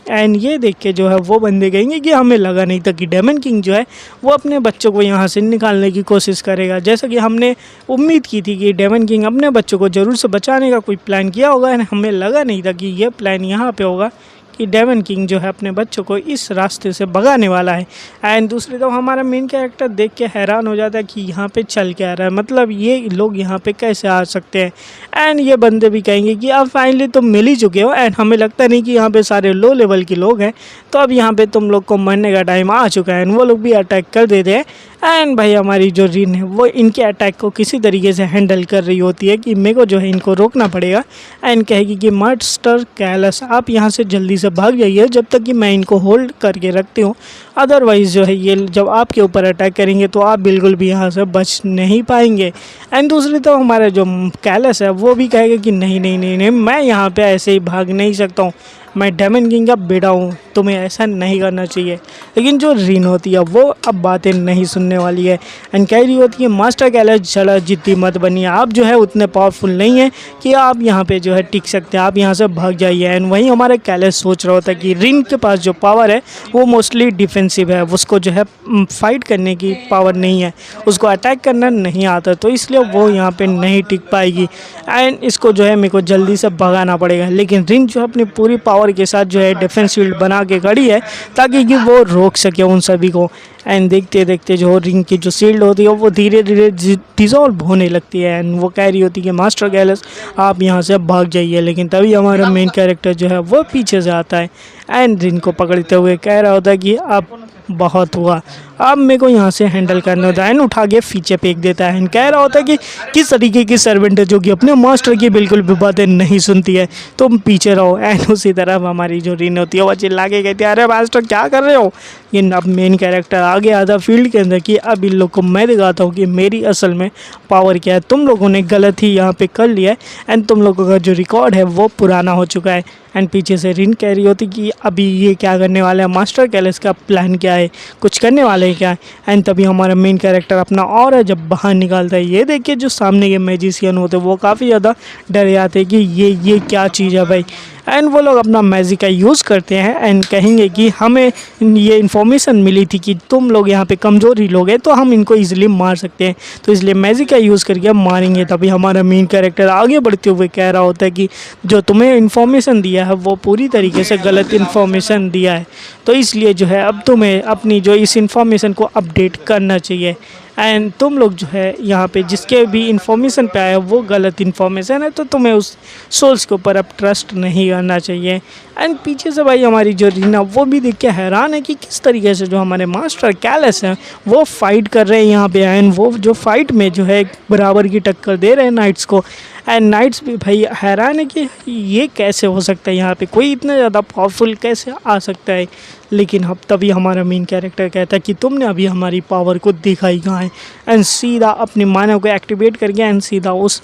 एंड ये देख के जो है वो बंदे कहेंगे कि हमें लगा नहीं था कि डेमन किंग जो है वो अपने बच्चों को यहाँ से निकालने की कोशिश करेगा, जैसा कि हमने उम्मीद की थी कि डेमन किंग अपने बच्चों को ज़रूर से बचाने का कोई प्लान किया होगा। एंड हमें लगा नहीं था कि ये प्लान यहाँ पे होगा कि डेमन किंग जो है अपने बच्चों को इस रास्ते से भगाने वाला है। एंड दूसरी तो हमारा मेन कैरेक्टर देख के हैरान हो जाता है कि यहाँ पे चल क्या रहा है, मतलब ये लोग यहाँ पे कैसे आ सकते हैं। एंड ये बंदे भी कहेंगे कि अब फाइनली तुम मिल ही चुके हो एंड हमें लगता नहीं कि यहाँ पे सारे लो लेवल के लोग हैं, तो अब यहाँ पे तुम लोग को मरने का टाइम आ चुका है। एंड वो लोग भी अटैक कर देते हैं एंड भाई हमारी जो रिन है वो इनके अटैक को किसी तरीके से हैंडल कर रही होती है कि मेरे को जो है इनको रोकना पड़ेगा। एंड कहेगी कि मास्टर कैलस आप यहाँ से जल्दी से भाग जाइए जब तक कि मैं इनको होल्ड करके रखती हूँ, अदरवाइज़ जो है ये जब आपके ऊपर अटैक करेंगे तो आप बिल्कुल भी यहाँ से बच नहीं पाएंगे। एंड दूसरी तो हमारा जो कैलस है वो भी कहेगा कि नहीं नहीं नहीं नहीं मैं यहाँ पे ऐसे ही भाग नहीं सकता हूँ, मैं डेमन किंग का बेटा हूँ, तुम्हें ऐसा नहीं करना चाहिए। लेकिन जो रिन होती है वो अब बातें नहीं सुनने वाली है एंड कह रही होती है मास्टर कैलस चला जिद्दी मत बनिए, आप जो है उतने पावरफुल नहीं है कि आप यहाँ पे जो है टिक सकते हैं, आप यहाँ से भाग जाइए। एंड वहीं हमारा कैलस सोच रहा होता है कि रिन के पास जो पावर है वो मोस्टली डिफेंसिव है, उसको जो है फाइट करने की पावर नहीं है, उसको अटैक करना नहीं आता, तो इसलिए वो यहाँ पे नहीं टिक पाएगी एंड इसको जो है मेरे को जल्दी से भगाना पड़ेगा। लेकिन रिन जो अपनी पूरी पावर के साथ जो है डिफेंस फील्ड बना के खड़ी है ताकि कि वो रोक सके उन सभी को। एंड देखते देखते जो रिंग की जो शील्ड होती है वो धीरे धीरे डिज़ोल्व होने लगती है एंड वो कह रही होती है कि मास्टर कैलस आप यहाँ से भाग जाइए। लेकिन तभी हमारा मेन कैरेक्टर जो है वो पीछे से आता है एंड रिंग को पकड़ते हुए कह रहा होता है कि अब बहुत हुआ, अब मेरे को यहाँ से हैंडल करना होता है, एंड उठा के पीछे फेंक देता है। एंड कह रहा होता है कि किस तरीके की सर्वेंट है जो कि अपने मास्टर की बिल्कुल भी बातें नहीं सुनती है, तुम पीछे रहो। एंड उसी तरफ हमारी जो रीन होती है वो चिल्ला के कहती है, अरे मास्टर क्या कर रहे हो। लेकिन अब मेन कैरेक्टर आगे आता फील्ड के अंदर कि अब इन लोग को मैं दिखाता हूँ कि मेरी असल में पावर क्या है। तुम लोगों ने गलत ही यहाँ पे कर लिया है, एंड तुम लोगों का जो रिकॉर्ड है वो पुराना हो चुका है। एंड पीछे से रिन कह रही होती कि अभी ये क्या करने वाला है, मास्टर कैलेस का प्लान क्या है, कुछ करने वाले हैं क्या। एंड तभी हमारा मेन कैरेक्टर अपना और है जब बाहर निकालता है, ये देखिए जो सामने के मैजिशियन होते हैं वो काफ़ी ज़्यादा डर जाते हैं कि ये क्या चीज़ है भाई। एंड वो लोग अपना मैजिक का यूज़ करते हैं एंड कहेंगे कि हमें ये इन्फॉर्मेशन मिली थी कि तुम लोग यहाँ पे कमज़ोर ही लोग हैं, तो हम इनको इजीली मार सकते हैं, तो इसलिए मैजिक का यूज़ करके हम मारेंगे। तभी हमारा मेन कैरेक्टर आगे बढ़ते हुए कह रहा होता है कि जो तुम्हें इन्फॉर्मेशन दिया है वो पूरी तरीके से गलत इन्फॉर्मेशन दिया है, तो इसलिए जो है अब तुम्हें अपनी जो इस इन्फॉर्मेशन को अपडेट करना चाहिए। एंड तुम लोग जो है यहाँ पे जिसके भी इन्फॉर्मेशन पे आया वो गलत इन्फॉर्मेशन है, तो तुम्हें उस सोल्स के ऊपर अब ट्रस्ट नहीं करना चाहिए। एंड पीछे से भाई हमारी जो रीना वो भी देख के हैरान है कि किस तरीके से जो हमारे मास्टर कैलेस हैं वो फाइट कर रहे हैं यहाँ पे। एंड वो जो फाइट में जो है बराबर की टक्कर दे रहे हैं नाइट्स को। एंड नाइट्स भी भाई हैरान है कि ये कैसे हो सकता है, यहाँ पे कोई इतना ज़्यादा पावरफुल कैसे आ सकता है। लेकिन अब तभी हमारा मेन कैरेक्टर कहता है कि तुमने अभी हमारी पावर को देखा ही कहाँ है। एंड सीधा अपने मानव को एक्टिवेट करके एंड सीधा उस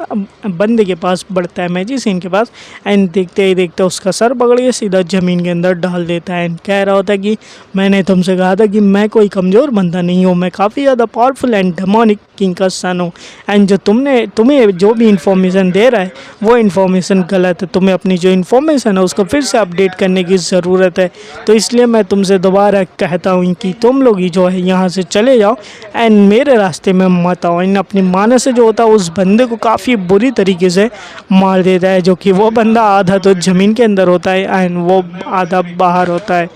बंदे के पास बढ़ता है, मैजिशियन के पास। एंड देखते ही देखते उसका सर पकड़ के सीधा ज़मीन के अंदर डाल देता है। एंड कह रहा होता है कि मैंने तुमसे कहा था कि मैं कोई कमज़ोर बंदा नहीं हूँ, मैं काफ़ी ज़्यादा पावरफुल एंड डेमोनिक किंग का सन हूँ। एंड जो तुम्हें जो भी इंफॉर्मेशन दे रहा है वो इन्फॉर्मेशन गलत है, तुम्हें अपनी जो इन्फॉर्मेशन है उसको फिर से अपडेट करने की ज़रूरत है। तो इसलिए मैं तुमसे दोबारा कहता हूँ कि तुम लोग ही जो है यहाँ से चले जाओ एंड मेरे रास्ते में मत आओ। एंड अपनी मानस से जो होता है उस बंदे को काफ़ी बुरी तरीके से मार देता है, जो कि वो बंदा आधा तो ज़मीन के अंदर होता है एंड वो आधा बाहर होता है।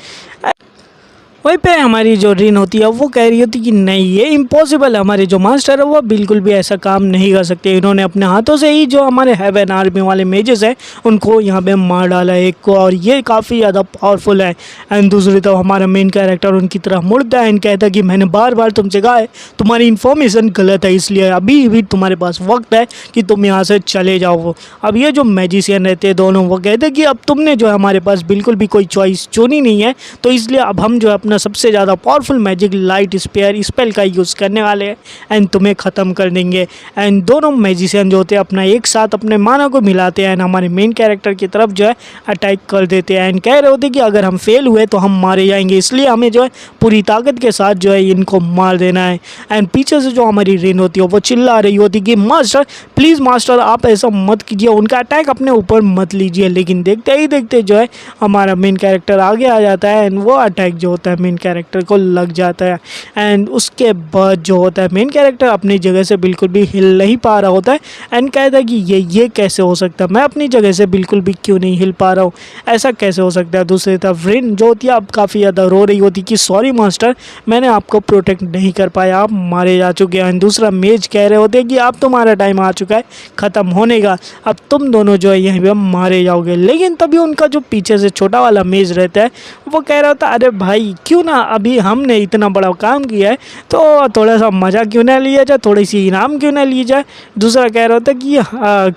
वहीं पे हमारी जो रीन होती है वो कह रही होती कि नहीं ये इम्पॉसिबल है, हमारे जो मास्टर है वो बिल्कुल भी ऐसा काम नहीं कर सकते, इन्होंने अपने हाथों से ही जो हमारे हेवन आर्मी वाले मेजेस हैं उनको यहाँ पे मार डाला है एक को, और ये काफ़ी ज़्यादा पावरफुल है। एंड दूसरी तरफ हमारा मेन कैरेक्टर उनकी तरफ मुड़ता है एंड कहता है कि मैंने बार बार तुमसे कहा है तुम्हारी इन्फॉर्मेशन गलत है, इसलिए अभी भी तुम्हारे पास वक्त है कि तुम यहाँ से चले जाओ। अब ये जो मैजिशियन रहते हैं दोनों वो कहते हैं कि अब तुमने जो है हमारे पास बिल्कुल भी कोई चॉइस चुनी नहीं है, तो इसलिए अब हम जो है अपना सबसे ज़्यादा powerful magic light spare spell का यूज़ करने वाले हैं एंड तुम्हें ख़त्म कर देंगे। एंड दोनों मैजिशियन जो होते हैं अपना एक साथ अपने माना को मिलाते हैं एंड हमारे मेन कैरेक्टर की तरफ जो है अटैक कर देते हैं एंड कह रहे होते हैं कि अगर हम फेल हुए तो हम मारे जाएंगे, इसलिए हमें जो है पूरी ताकत के साथ जो है इनको मार देना है। एंड पीछे से जो हमारी रेन होती है वो चिल्ला रही होती है कि मास्टर प्लीज़ मास्टर आप ऐसा मत कीजिए, उनका अटैक अपने ऊपर मत लीजिए। लेकिन देखते ही देखते जो है हमारा मेन कैरेक्टर आगे आ जाता है एंड वो अटैक जो होता है मेन कैरेक्टर को लग जाता है। एंड उसके बाद जो होता है मेन कैरेक्टर अपनी जगह से बिल्कुल भी हिल नहीं पा रहा होता है एंड कहता है कि ये कैसे हो सकता है, मैं अपनी जगह से बिल्कुल भी क्यों नहीं हिल पा रहा हूँ, ऐसा कैसे हो सकता है। दूसरी तरफ रिन जो होती है अब काफ़ी ज़्यादा रो रही होती कि सॉरी मास्टर मैंने आपको प्रोटेक्ट नहीं कर पाया, आप मारे जा चुके हैं। दूसरा मेज कह रहे होते हैं कि अब तुम्हारा टाइम आ चुका है ख़त्म होने का, अब तुम दोनों जो है यहीं पर मारे जाओगे। लेकिन तभी उनका जो पीछे से छोटा वाला मेज रहता है वो कह रहा होता अरे भाई क्यों ना अभी हमने इतना बड़ा काम किया है तो थोड़ा सा मज़ा क्यों ना लिया जाए, थोड़ी सी इनाम क्यों ना लिए जाए। दूसरा कह रहा होता कि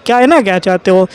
क्या है ना क्या चाहते हो।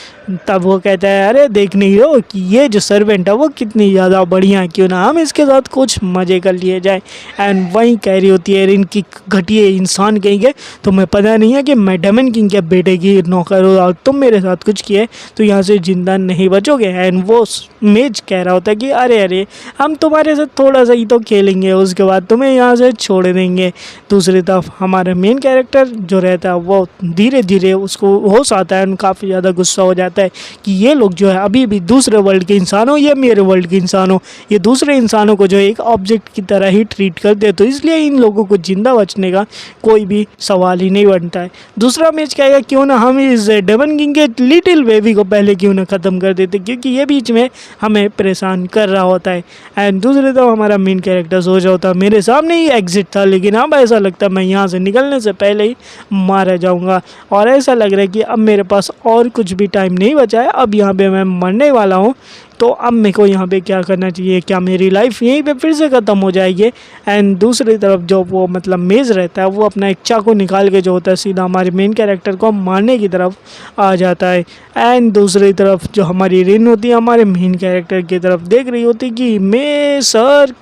तब वो कहता है अरे देख नहीं हो कि ये जो सर्वेंट है वो कितनी ज़्यादा बढ़िया है, क्यों ना हम इसके साथ कुछ मज़े कर लिए जाए। एंड वहीं कह रही होती है इनकी घटिया इंसान कहेंगे तुम्हें पता नहीं है कि मैं डेमन किंग के बेटे की नौकर हूँ और तुम मेरे साथ कुछ किए तो यहाँ से जिंदा नहीं बचोगे। एंड वो मेज कह रहा होता है कि अरे हम तुम्हारे साथ थोड़ा सा ही तो खेलेंगे, उसके बाद तुम्हें यहाँ से छोड़ देंगे। दूसरी तरफ हमारा मेन कैरेक्टर जो रहता है वो धीरे धीरे उसको होश आता है, काफ़ी ज़्यादा गुस्सा हो जाता है कि ये लोग जो है अभी भी दूसरे वर्ल्ड के इंसान हो, ये मेरे वर्ल्ड के इंसान हो, ये दूसरे इंसानों को जो है एक ऑब्जेक्ट की तरह ही ट्रीट करते, तो इसलिए इन लोगों को जिंदा बचने का कोई भी सवाल ही नहीं बनता है। दूसरा मैच कहेगा क्यों ना हम इस डेमन किंग के लिटिल बेबी को पहले क्यों ना ख़त्म कर देते, क्योंकि ये बीच में हमें परेशान कर रहा होता है। एंड दूसरे तो हमारा मेन कैरेक्टर सोच रहा होता मेरे सामने ही एग्जिट था, लेकिन अब ऐसा लगता है मैं यहाँ से निकलने से पहले ही मारा जाऊँगा, और ऐसा लग रहा है कि अब मेरे पास और कुछ भी टाइम नहीं बचा है, अब यहाँ पे मैं मरने वाला हूँ, तो अब मेरे को यहाँ पे क्या करना चाहिए, क्या मेरी लाइफ यहीं पे फिर से ख़त्म हो जाएगी। एंड दूसरी तरफ जो वो मतलब मेज़ रहता है वो अपना एक चाकू निकाल के जो होता है सीधा हमारे मेन कैरेक्टर को मारने की तरफ आ जाता है। एंड दूसरी तरफ जो हमारी रिन होती है हमारे मेन कैरेक्टर की तरफ देख रही होती कि मैं सर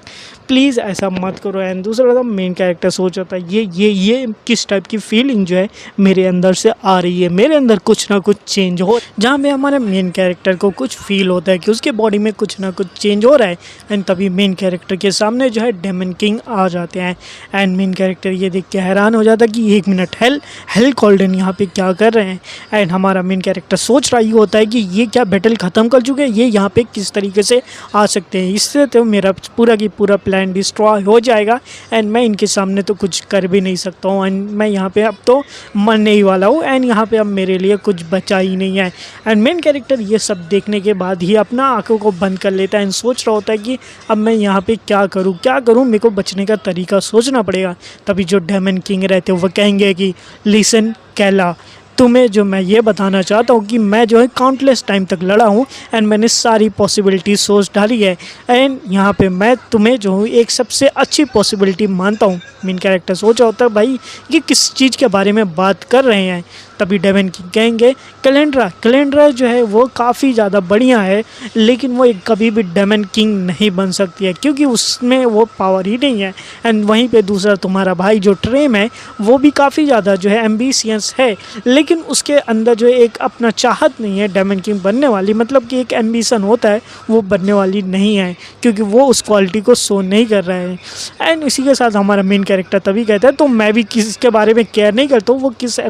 प्लीज़ ऐसा मत करो। एंड दूसरा मेन कैरेक्टर सोच रहा था ये किस टाइप की फीलिंग जो है मेरे अंदर से आ रही है, मेरे अंदर कुछ ना कुछ चेंज हो, जहाँ पे हमारे मेन कैरेक्टर को कुछ फील होता है कि उसके बॉडी में कुछ ना कुछ चेंज हो रहा है। एंड तभी मेन कैरेक्टर के सामने जो है डेमन किंग आ जाते हैं। एंड मेन कैरेक्टर ये देख के हैरान हो जाता है कि 1 मिनट हेल कॉल्डन यहाँ पे क्या कर रहे हैं। एंड हमारा मेन कैरेक्टर सोच रहा ही होता है कि ये क्या बैटल ख़त्म कर चुके हैं, ये यहाँ पे किस तरीके से आ सकते हैं, इससे तो मेरा पूरा की पूरा प्लान डिस्ट्रॉय हो जाएगा एंड मैं इनके सामने तो कुछ कर भी नहीं सकता हूँ। एंड मैं यहाँ पे अब तो मरने ही वाला हूँ एंड यहाँ पे अब मेरे लिए कुछ बचा ही नहीं है। एंड मेन कैरेक्टर ये सब देखने के बाद ही अपना आंखों को बंद कर लेता है एंड सोच रहा होता है कि अब मैं यहाँ पे क्या करूँ, मेरे को बचने का तरीका सोचना पड़ेगा। तभी जो डेमन किंग रहते हैं वो कहेंगे कि लिसन कैला, तुम्हें जो मैं ये बताना चाहता हूँ कि मैं जो है काउंटलेस टाइम तक लड़ा हूँ एंड मैंने सारी पॉसिबिलिटी सोच डाली है एंड यहाँ पे मैं तुम्हें जो हूँ एक सबसे अच्छी पॉसिबिलिटी मानता हूँ। मेन कैरेक्टर सोचा होता है भाई ये किस चीज़ के बारे में बात कर रहे हैं। तभी डेमन किंग कहेंगे कैलेंड्रा जो है वो काफ़ी ज़्यादा बढ़िया है लेकिन वो एक कभी भी डेमन किंग नहीं बन सकती है क्योंकि उसमें वो पावर ही नहीं है। एंड वहीं पे दूसरा तुम्हारा भाई जो ट्रेम है वो भी काफ़ी ज़्यादा जो है एम्बिशियस है लेकिन उसके अंदर जो एक अपना चाहत नहीं है डेमन किंग बनने वाली, मतलब कि एक एम्बिशन होता है वो बनने वाली नहीं है क्योंकि वो उस क्वालिटी को शो नहीं कर रहा है। एंड इसी के साथ हमारा मेन कैरेक्टर तभी कहता है तो मैं भी किसके बारे में केयर नहीं करता हूँ वो किस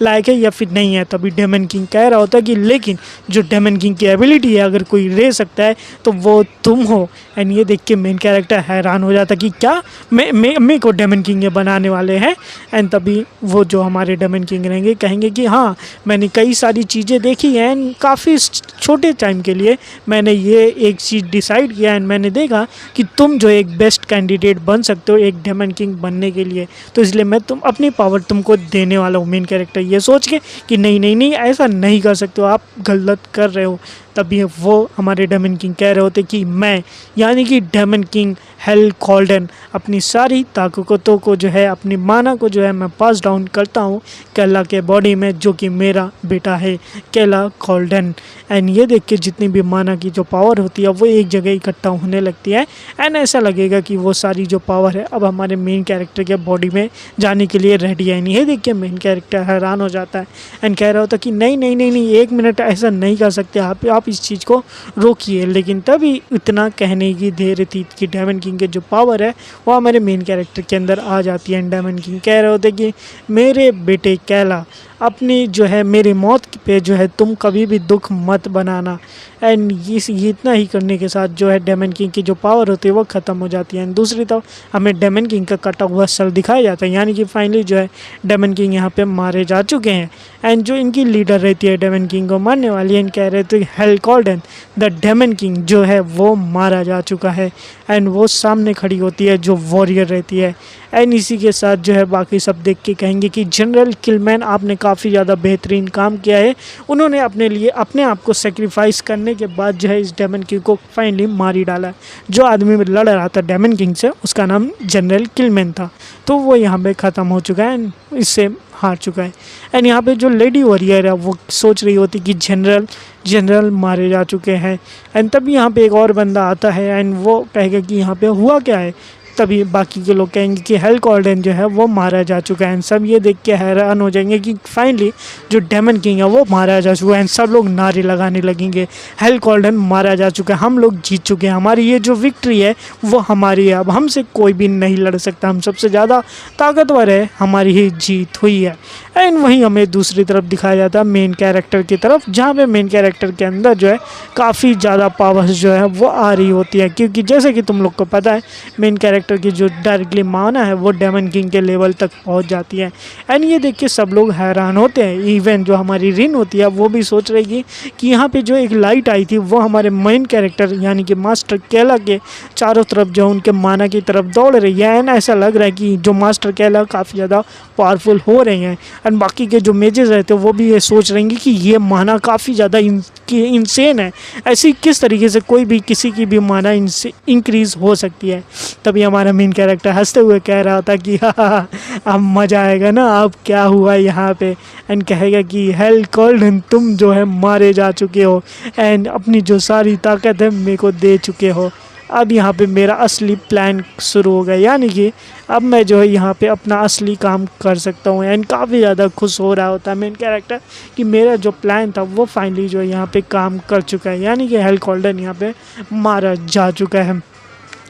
लायक है या फिर नहीं है। तभी डेमन किंग कह रहा होता है कि लेकिन जो डेमन किंग की एबिलिटी है अगर कोई रह सकता है तो वो तुम हो। एंड ये देख के मेन कैरेक्टर हैरान हो जाता कि क्या मैं को डेमन किंग ये बनाने वाले हैं। एंड तभी वो जो हमारे डेमन किंग रहेंगे कहेंगे कि हाँ मैंने कई सारी चीज़ें देखी हैं एंड काफ़ी छोटे टाइम के लिए मैंने ये एक चीज़ डिसाइड किया एंड मैंने देखा कि तुम जो एक बेस्ट कैंडिडेट बन सकते हो एक डेमन किंग बनने के लिए, तो इसलिए मैं अपनी पावर तुमको देने वाला हूँ। मेन कैरेक्टर ये सोच के कि नहीं ऐसा नहीं कर सकते हो, आप गलत कर रहे हो। तभी वो हमारे डेमन किंग कह रहे होते कि मैं यानी कि डेमन किंग हेल कॉल्डन अपनी सारी ताकतों को जो है अपनी माना को जो है मैं पास डाउन करता हूँ कैला के बॉडी में जो कि मेरा बेटा है कैला कॉल्डन। एंड ये देख के जितनी भी माना की जो पावर होती है वो एक जगह इकट्ठा होने लगती है एंड ऐसा लगेगा कि वो सारी जो पावर है अब हमारे मेन कैरेक्टर के बॉडी में जाने के लिए रेडी है। ये देख के मेन कैरेक्टर हैरान हो जाता है एंड कह रहा होता कि नहीं 1 मिनट ऐसा नहीं कर सकते आप इस चीज़ को रोकिए। लेकिन तभी इतना कहने की देर थी कि डेमन किंग के जो पावर है वो हमारे मेन कैरेक्टर के अंदर आ जाती है। डेमन किंग कह रहे होते कि मेरे बेटे कैला अपनी जो है मेरी मौत पे जो है तुम कभी भी दुख मत बनाना। एंड ये इतना ही करने के साथ जो है डेमन किंग की जो पावर होती है वो ख़त्म हो जाती है। एंड दूसरी तरफ हमें डेमन किंग का कटा हुआ सर दिखाया जाता है यानी कि फाइनली जो है डेमन किंग यहाँ पे मारे जा चुके हैं। एंड जो इनकी लीडर रहती है डेमन किंग को मारने वाली है कह रहे थे hello Caldon the demon king जो है वो मारा जा चुका है। एंड वो सामने खड़ी होती है जो वॉरियर रहती है। एंड इसी के साथ जो है बाकी सब देख के कहेंगे कि जनरल किलमैन आपने काफ़ी ज़्यादा बेहतरीन काम किया है। उन्होंने अपने लिए अपने आप को सेक्रीफाइस करने के बाद जो है इस डेमन किंग को फाइनली मार ही डाला। जो आदमी लड़ रहा था डेमन किंग से उसका नाम जनरल किलमैन था, तो वो यहाँ पे ख़त्म हो चुका है एंड इससे हार चुका है। एंड यहाँ पे जो लेडी वॉरियर है वो सोच रही होती कि जनरल मारे जा चुके हैं। एंड तभी यहाँ पे एक और बंदा आता है एंड वो कहेगा कि यहाँ पे हुआ क्या है। तभी बाकी के लोग कहेंगे कि हेल कॉल्डन जो है वो मारा जा चुका है। एंड सब ये देख के हैरान हो जाएंगे कि फाइनली जो डेमन किंग है वो मारा जा चुका है। एंड सब लोग नारे लगाने लगेंगे हेल कॉल्डन मारा जा चुका है, हम लोग जीत चुके हैं, हमारी ये जो विक्ट्री है वो हमारी है, अब हमसे कोई भी नहीं लड़ सकता, हम सबसे ज़्यादा ताकतवर है, हमारी ही जीत हुई है। एंड वहीं हमें दूसरी तरफ दिखाया जाता है मेन कैरेक्टर की तरफ, जहाँ पे मेन कैरेक्टर के अंदर जो है काफ़ी ज़्यादा पावर्स जो है वो आ रही होती है क्योंकि जैसे कि तुम लोग को पता है मेन कैरेक्टर की जो डायरेक्टली माना है वो डेमन किंग के लेवल तक पहुंच जाती है। एंड ये देख के सब लोग हैरान होते हैं, इवन जो हमारी रिन होती है वो भी सोच रही कि यहाँ पे जो एक लाइट आई थी वो हमारे मेन कैरेक्टर यानी कि मास्टर कैला के चारों तरफ जो उनके माना की तरफ दौड़ रही है। एंड ऐसा लग रहा है कि जो मास्टर कैला काफ़ी ज़्यादा पावरफुल हो रहे हैं। एंड बाकी के जो मेजेस रहते हैं वो भी ये सोच रहे हैं कि ये माना काफ़ी ज़्यादा कि इनसेन है, ऐसी किस तरीके से कोई भी किसी की भी माना इंक्रीज़ हो सकती है। तभी हमारा मेन कैरेक्टर हंसते हुए कह रहा था कि हाँ अब मज़ा आएगा ना, अब क्या हुआ यहाँ पे। एंड कहेगा कि हेल कॉल्ड, तुम जो है मारे जा चुके हो एंड अपनी जो सारी ताकत है मेरे को दे चुके हो। अब यहाँ पे मेरा असली प्लान शुरू हो गया, यानी कि अब मैं जो है यहाँ पे अपना असली काम कर सकता हूँ। एंड काफ़ी ज़्यादा खुश हो रहा होता है मेन कैरेक्टर कि मेरा जो प्लान था वो फाइनली जो है यहाँ पे काम कर चुका है, यानी कि हेल कॉल्डन यहाँ पे मारा जा चुका है।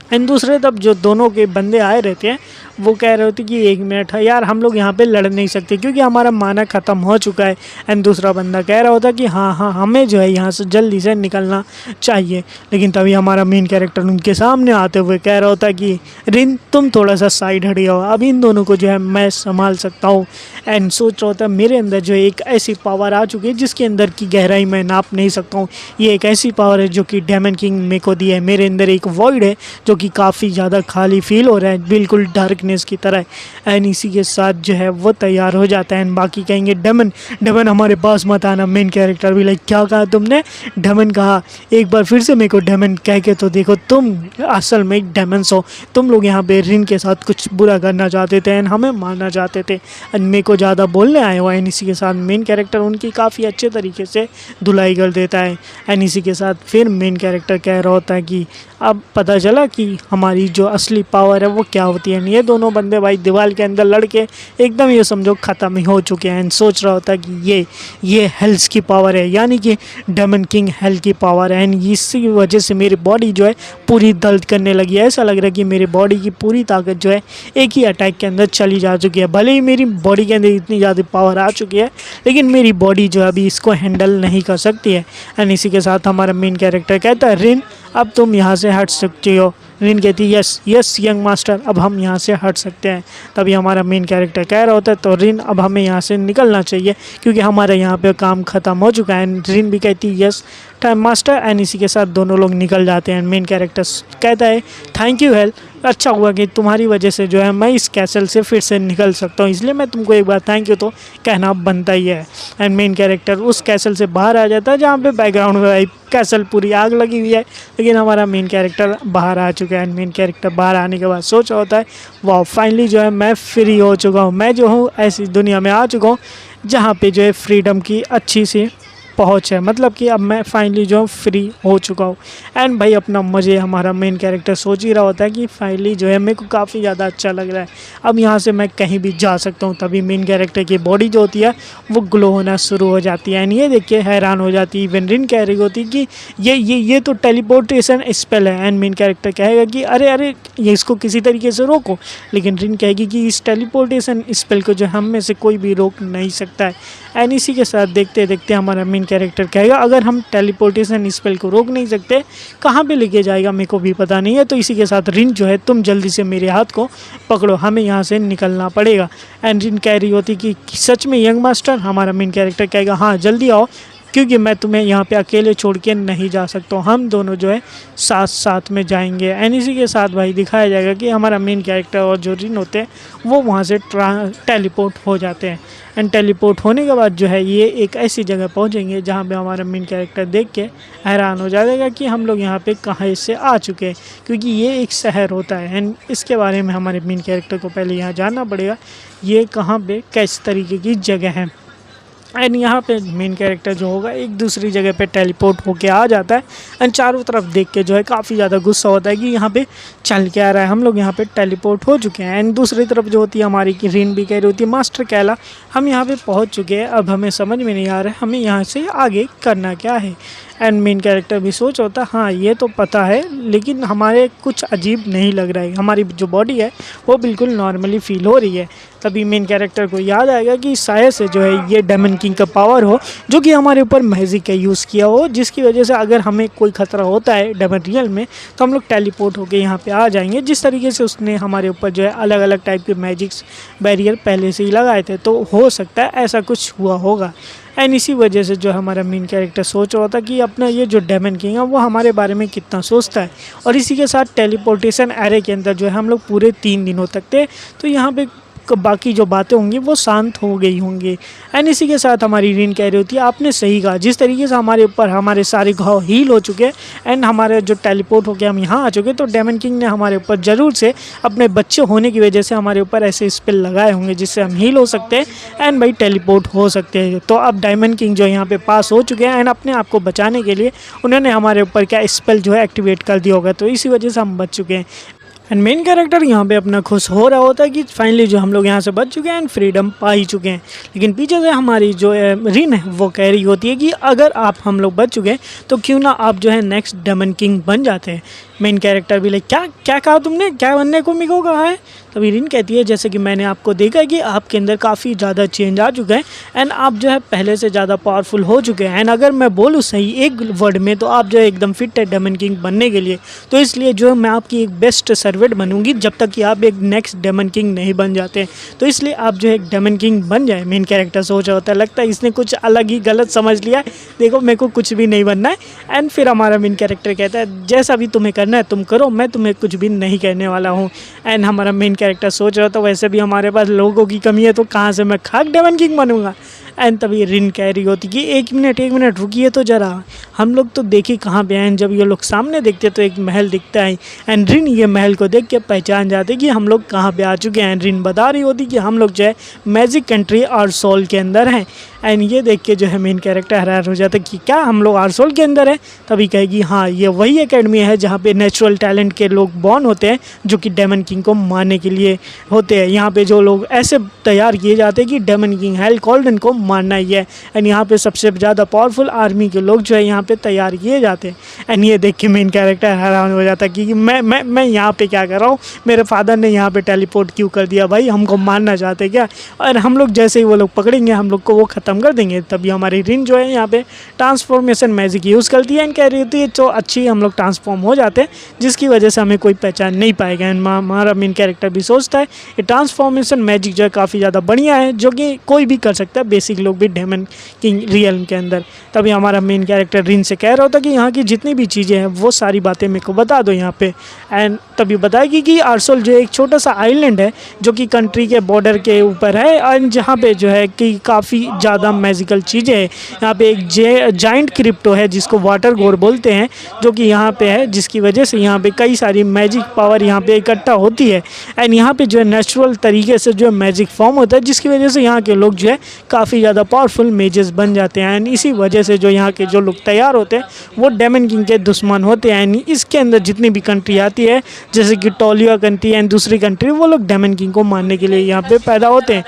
एंड दूसरे तब जो दोनों के बंदे आए रहते हैं वो कह रहे होते कि 1 मिनट है यार, हम लोग यहाँ पे लड़ नहीं सकते क्योंकि हमारा माना ख़त्म हो चुका है। एंड दूसरा बंदा कह रहा होता कि हाँ हमें जो है यहाँ से जल्दी से निकलना चाहिए। लेकिन तभी हमारा मेन कैरेक्टर उनके सामने आते हुए कह रहा होता कि रिन तुम थोड़ा सा साइड हट जाओ, अब इन दोनों को जो है मैं संभाल सकता हूँ। एंड सोच रहा होता मेरे अंदर जो है एक ऐसी पावर आ चुकी है जिसके अंदर की गहराई मैं नाप नहीं सकता हूँ। ये एक ऐसी पावर है जो कि डेमन किंग मेरे को दी है। मेरे अंदर एक वॉइड है जो कि काफ़ी ज़्यादा खाली फील हो रहा है, बिल्कुल डार्कनेस की तरह। एंड इसी के साथ जो है वो तैयार हो जाता है। एंड बाकी कहेंगे डेमन हमारे पास मत आना। मेन कैरेक्टर भी लाइक क्या कहा तुमने? डेमन कहा, एक बार फिर से मेरे को डेमन कह के तो देखो, तुम असल में एक डेमन्स हो। तुम लोग यहाँ पे रिन के साथ कुछ बुरा करना चाहते थे एंड हमें मारना चाहते थे एंड मेरे को ज़्यादा बोलने आए हो। एंड इसी के साथ मेन कैरेक्टर उनकी काफ़ी अच्छे तरीके से धुलाई कर देता है। एंड इसी के साथ फिर मेन कैरेक्टर कह रहा होता है कि अब पता चला कि हमारी जो असली पावर है वो क्या होती है। ये दोनों बंदे भाई दीवार के अंदर लड़के एकदम ये समझो ख़त्म ही हो चुके हैं। सोच रहा होता है कि ये हेल्स की पावर है, यानी कि डेमन किंग हेल की पावर है। एंड इसी वजह से मेरी बॉडी जो है पूरी दर्द करने लगी है। ऐसा लग रहा है कि मेरी बॉडी की पूरी ताकत जो है एक ही अटैक के अंदर चली जा चुकी है। भले ही मेरी बॉडी के अंदर इतनी ज़्यादा पावर आ चुकी है लेकिन मेरी बॉडी जो है अभी इसको हैंडल नहीं कर सकती है। एंड इसी के साथ हमारा मेन कैरेक्टर कहता है रिन अब तुम यहाँ से हट सकती हो। रिन कहती है यस यंग मास्टर, अब हम यहाँ से हट सकते हैं। तभी हमारा मेन कैरेक्टर कह रहा होता है तो रिन अब हमें यहाँ से निकलना चाहिए क्योंकि हमारे यहाँ पे काम ख़त्म हो चुका है। रिन भी कहती है यस टाइम मास्टर। एंड इसी के साथ दोनों लोग निकल जाते हैं। मेन कैरेक्टर कहता है थैंक यू हेल, अच्छा हुआ कि तुम्हारी वजह से जो है मैं इस कैसल से फिर से निकल सकता हूँ, इसलिए मैं तुमको एक बार थैंक यू तो कहना बनता ही है। एंड मेन कैरेक्टर उस कैसल से बाहर आ जाता है जहाँ पे बैकग्राउंड में कैसल पूरी आग लगी हुई है, लेकिन हमारा मेन कैरेक्टर बाहर आ चुका है। एंड मेन कैरेक्टर बाहर आने के बाद सोच रहा होता है वाह फाइनली जो है मैं फ्री हो चुका हूँ। मैं जो हूँ ऐसी दुनिया में आ चुका हूँ जहाँ पे जो है फ्रीडम की अच्छी सी पहुँच है, मतलब कि अब मैं फाइनली जो फ्री हो चुका हूँ। एंड भाई अपना मज़े हमारा मेन कैरेक्टर सोच ही रहा होता है कि फाइनली जो है मेरे को काफ़ी ज़्यादा अच्छा लग रहा है, अब यहाँ से मैं कहीं भी जा सकता हूँ। तभी मेन कैरेक्टर की बॉडी जो होती है वो ग्लो होना शुरू हो जाती है। एंड ये देख के हैरान हो जाती है। इवन रिन कह रही होती कि ये तो टेलीपोर्टेशन स्पेल है। एंड मेन कैरेक्टर कहेगा कि अरे ये इसको किसी तरीके से रोको, लेकिन रिन कहेगी कि इस टेलीपोर्टेशन स्पेल को जो हम में से कोई भी रोक नहीं सकता है। एंड इसी के साथ देखते देखते हमारा मेन कैरेक्टर कहेगा अगर हम टेलीपोर्टेशन स्पेल को रोक नहीं सकते कहाँ पे लेके जाएगा मेरे को भी पता नहीं है। तो इसी के साथ रिन जो है तुम जल्दी से मेरे हाथ को पकड़ो, हमें यहाँ से निकलना पड़ेगा। एंड रिन कह रही होती कि सच में यंग मास्टर? हमारा मेन कैरेक्टर कहेगा हाँ जल्दी आओ क्योंकि मैं तुम्हें यहाँ पे अकेले छोड़ के नहीं जा सकता हूँ, हम दोनों जो है साथ साथ में जाएंगे। एंड इसी के साथ भाई दिखाया जाएगा कि हमारा मेन कैरेक्टर और जो रिन होते हैं वो वहाँ से टेलीपोर्ट हो जाते हैं। एंड टेलीपोर्ट होने के बाद जो है ये एक ऐसी जगह पहुँचेंगे जहाँ पे हमारा मेन कैरेक्टर देख के हैरान हो जाएगा कि हम लोग यहाँ पे कहाँ से आ चुके हैं, क्योंकि ये एक शहर होता है। एंड इसके बारे में हमारे मेन कैरेक्टर को पहले यहाँ जानना पड़ेगा ये कहाँ पे किस तरीके की जगह है। एंड यहाँ पे मेन कैरेक्टर जो होगा एक दूसरी जगह पे टेलीपोर्ट होके आ जाता है। एंड चारों तरफ देख के जो है काफ़ी ज़्यादा गुस्सा होता है कि यहाँ पे चल के आ रहा है, हम लोग यहाँ पे टेलीपोर्ट हो चुके हैं। एंड दूसरी तरफ जो होती है हमारी की रिन भी कह रही होती है मास्टर कहला हम यहाँ पे पहुँच चुके हैं, अब हमें समझ में नहीं आ रहा है हमें यहाँ से आगे करना क्या है। एंड मेन कैरेक्टर भी सोच होता है हाँ ये तो पता है लेकिन हमारे कुछ अजीब नहीं लग रहा है, हमारी जो बॉडी है वो बिल्कुल नॉर्मली फील हो रही है। तभी मेन कैरेक्टर को याद आएगा कि शायद से जो है ये डेमन किंग का पावर हो जो कि हमारे ऊपर मैजिक का यूज़ किया हो, जिसकी वजह से अगर हमें कोई ख़तरा होता है डेमन रियल में तो हम लोग टेलीपोर्ट होकर यहाँ पे आ जाएंगे। जिस तरीके से उसने हमारे ऊपर जो है अलग अलग टाइप के मैजिक्स बैरियर पहले से ही लगाए थे, तो हो सकता है ऐसा कुछ हुआ होगा। एंड इसी वजह से जो हमारा मेन कैरेक्टर सोच रहा था कि अपना ये जो डेमन किंग है वो हमारे बारे में कितना सोचता है। और इसी के साथ टेलीपोर्टेशन एरे के अंदर जो है हम लोग पूरे 3 दिनों तक थे, तो यहाँ पे बाकी जो बातें होंगी वो शांत हो गई होंगी। एंड इसी के साथ हमारी रिन कह रही होती है आपने सही कहा, जिस तरीके से हमारे ऊपर हमारे सारे घाव हील हो चुके हैं एंड हमारे जो टेलीपोर्ट होके हम यहाँ आ चुके, तो डेमन किंग ने हमारे ऊपर ज़रूर से अपने बच्चे होने की वजह से हमारे ऊपर ऐसे स्पेल लगाए होंगे जिससे हम हील हो सकते हैं एंड भाई टेलीपोर्ट हो सकते हैं। तो अब डायमंड किंग जो यहाँ पे पास हो चुके हैं एंड अपने आप को बचाने के लिए उन्होंने हमारे ऊपर क्या स्पेल जो है एक्टिवेट कर दिया होगा, तो इसी वजह से हम बच चुके हैं। एंड मेन कैरेक्टर यहाँ पे अपना खुश हो रहा होता है कि फाइनली जो हम लोग यहाँ से बच चुके हैं एंड फ्रीडम पा ही चुके हैं। लेकिन पीछे से हमारी जो रिन है वो कह रही होती है कि अगर आप हम लोग बच चुके हैं तो क्यों ना आप जो है नेक्स्ट डेमन किंग बन जाते हैं। मेन कैरेक्टर भी लाइक क्या क्या कहा तुमने, क्या बनने को मेरे को कहा है। तभी रिन कहती है जैसे कि मैंने आपको देखा कि आपके अंदर काफ़ी ज़्यादा चेंज आ चुका है एंड आप जो है पहले से ज़्यादा पावरफुल हो चुके हैं एंड अगर मैं बोलूँ सही एक वर्ड में तो आप जो है एकदम फिट है डेमन किंग बनने के लिए। तो इसलिए जो है मैं आपकी एक बेस्ट सर्वेंट बनूंगी जब तक कि आप एक नेक्स्ट डेमन किंग नहीं बन जाते। तो इसलिए आप जो है एक डेमन किंग बन जाए। मेन कैरेक्टर सोच रहा होता है, लगता है इसने कुछ अलग ही गलत समझ लिया है, देखो मेरे को कुछ भी नहीं बनना है। एंड फिर हमारा मेन कैरेक्टर कहता है जैसा भी तुम्हें करना है तुम करो, मैं तुम्हें कुछ भी नहीं कहने वाला हूँ। एंड हमारा मेन कैरेक्टर सोच रहा था वैसे भी हमारे पास लोगों की कमी है तो कहाँ से मैं खाक डेमन किंग बनूंगा। एंड तभी रिन कह रही होती कि एक मिनट रुकिए तो ज़रा, हम लोग तो देखिए कहाँ पे हैं। जब ये लोग सामने देखते तो एक महल दिखता है एंड रिन ये महल को देख के पहचान जाते कि हम लोग कहाँ पे आ चुके हैं। रिन बता रही होती कि हम लोग जो है मैजिक कंट्री आर्सोल के अंदर हैं। एंड ये देख के जो है मेन कैरेक्टर हैरान हो जाता है कि क्या हम लोग आर्सोल के अंदर हैं। तभी कहेगी हाँ ये वही एकेडमी है जहाँ पे नेचुरल टैलेंट के लोग बॉर्न होते हैं जो कि डेमन किंग को मारने के लिए होते हैं। यहाँ पे जो लोग ऐसे तैयार किए जाते हैं कि डेमन किंग हेल कॉल्डन को मारना ही है। एंड यहाँ पे सबसे ज़्यादा पावरफुल आर्मी के लोग जो है यहाँ पे तैयार किए जाते हैं। एंड ये देख के मेन कैरेक्टर हैरान हो जाता है कि मैं यहाँ पे क्या कर रहा हूँ, मेरे फादर ने यहाँ पे टेलीपोर्ट क्यों कर दिया, भाई हमको मारना चाहते क्या। और हम लोग जैसे ही वो लोग पकड़ेंगे हम लोग को वो ख़त्म कर देंगे। तभी हमारी रिन जो है यहाँ पे ट्रांसफॉर्मेशन मैजिक यूज़ करती है एंड कह रही होती है तो अच्छी हम लोग ट्रांसफॉर्म हो जाते हैं जिसकी वजह से हमें कोई पहचान नहीं पाएगा। एंड हमारा मेन कैरेक्टर भी सोचता है ये ट्रांसफॉर्मेशन मैजिक जो है काफ़ी ज़्यादा बढ़िया है जो कि कोई भी कर सकता है, बेसिक लोग भी डेमन किंग रियल के अंदर। तभी हमारा मेन कैरेक्टर रिन से कह रहा होता कि यहाँ की जितनी भी चीज़ें हैं वो सारी बातें मेरे को बता दो यहाँ पे। एंड तभी बताएगी कि आर्सोल जो एक छोटा सा आइलैंड है जो कि कंट्री के बॉर्डर के ऊपर है एंड जहाँ पे जो है कि काफ़ी ज़्यादा मैजिकल चीज़ें हैं। यहाँ पे एक जाइंट क्रिप्टो है जिसको वाटर गोर बोलते हैं जो कि यहाँ पे है, जिसकी वजह से यहाँ पे कई सारी मैजिक पावर यहाँ पे इकट्ठा होती है। एंड यहाँ पे जो है नेचुरल तरीके से जो है मैजिक फॉर्म होता है जिसकी वजह से यहाँ के लोग जो है काफ़ी ज़्यादा पावरफुल मेजेस बन जाते हैं। एंड इसी वजह से जो यहाँ के जो लोग तैयार होते हैं वो डेमन किंग के दुश्मन होते हैं। एंड इसके अंदर जितनी भी कंट्री आती है जैसे कि टोलिया कंट्री एंड दूसरी कंट्री, वो लोग डेमन किंग को मारने के लिए यहाँ पे पैदा होते हैं।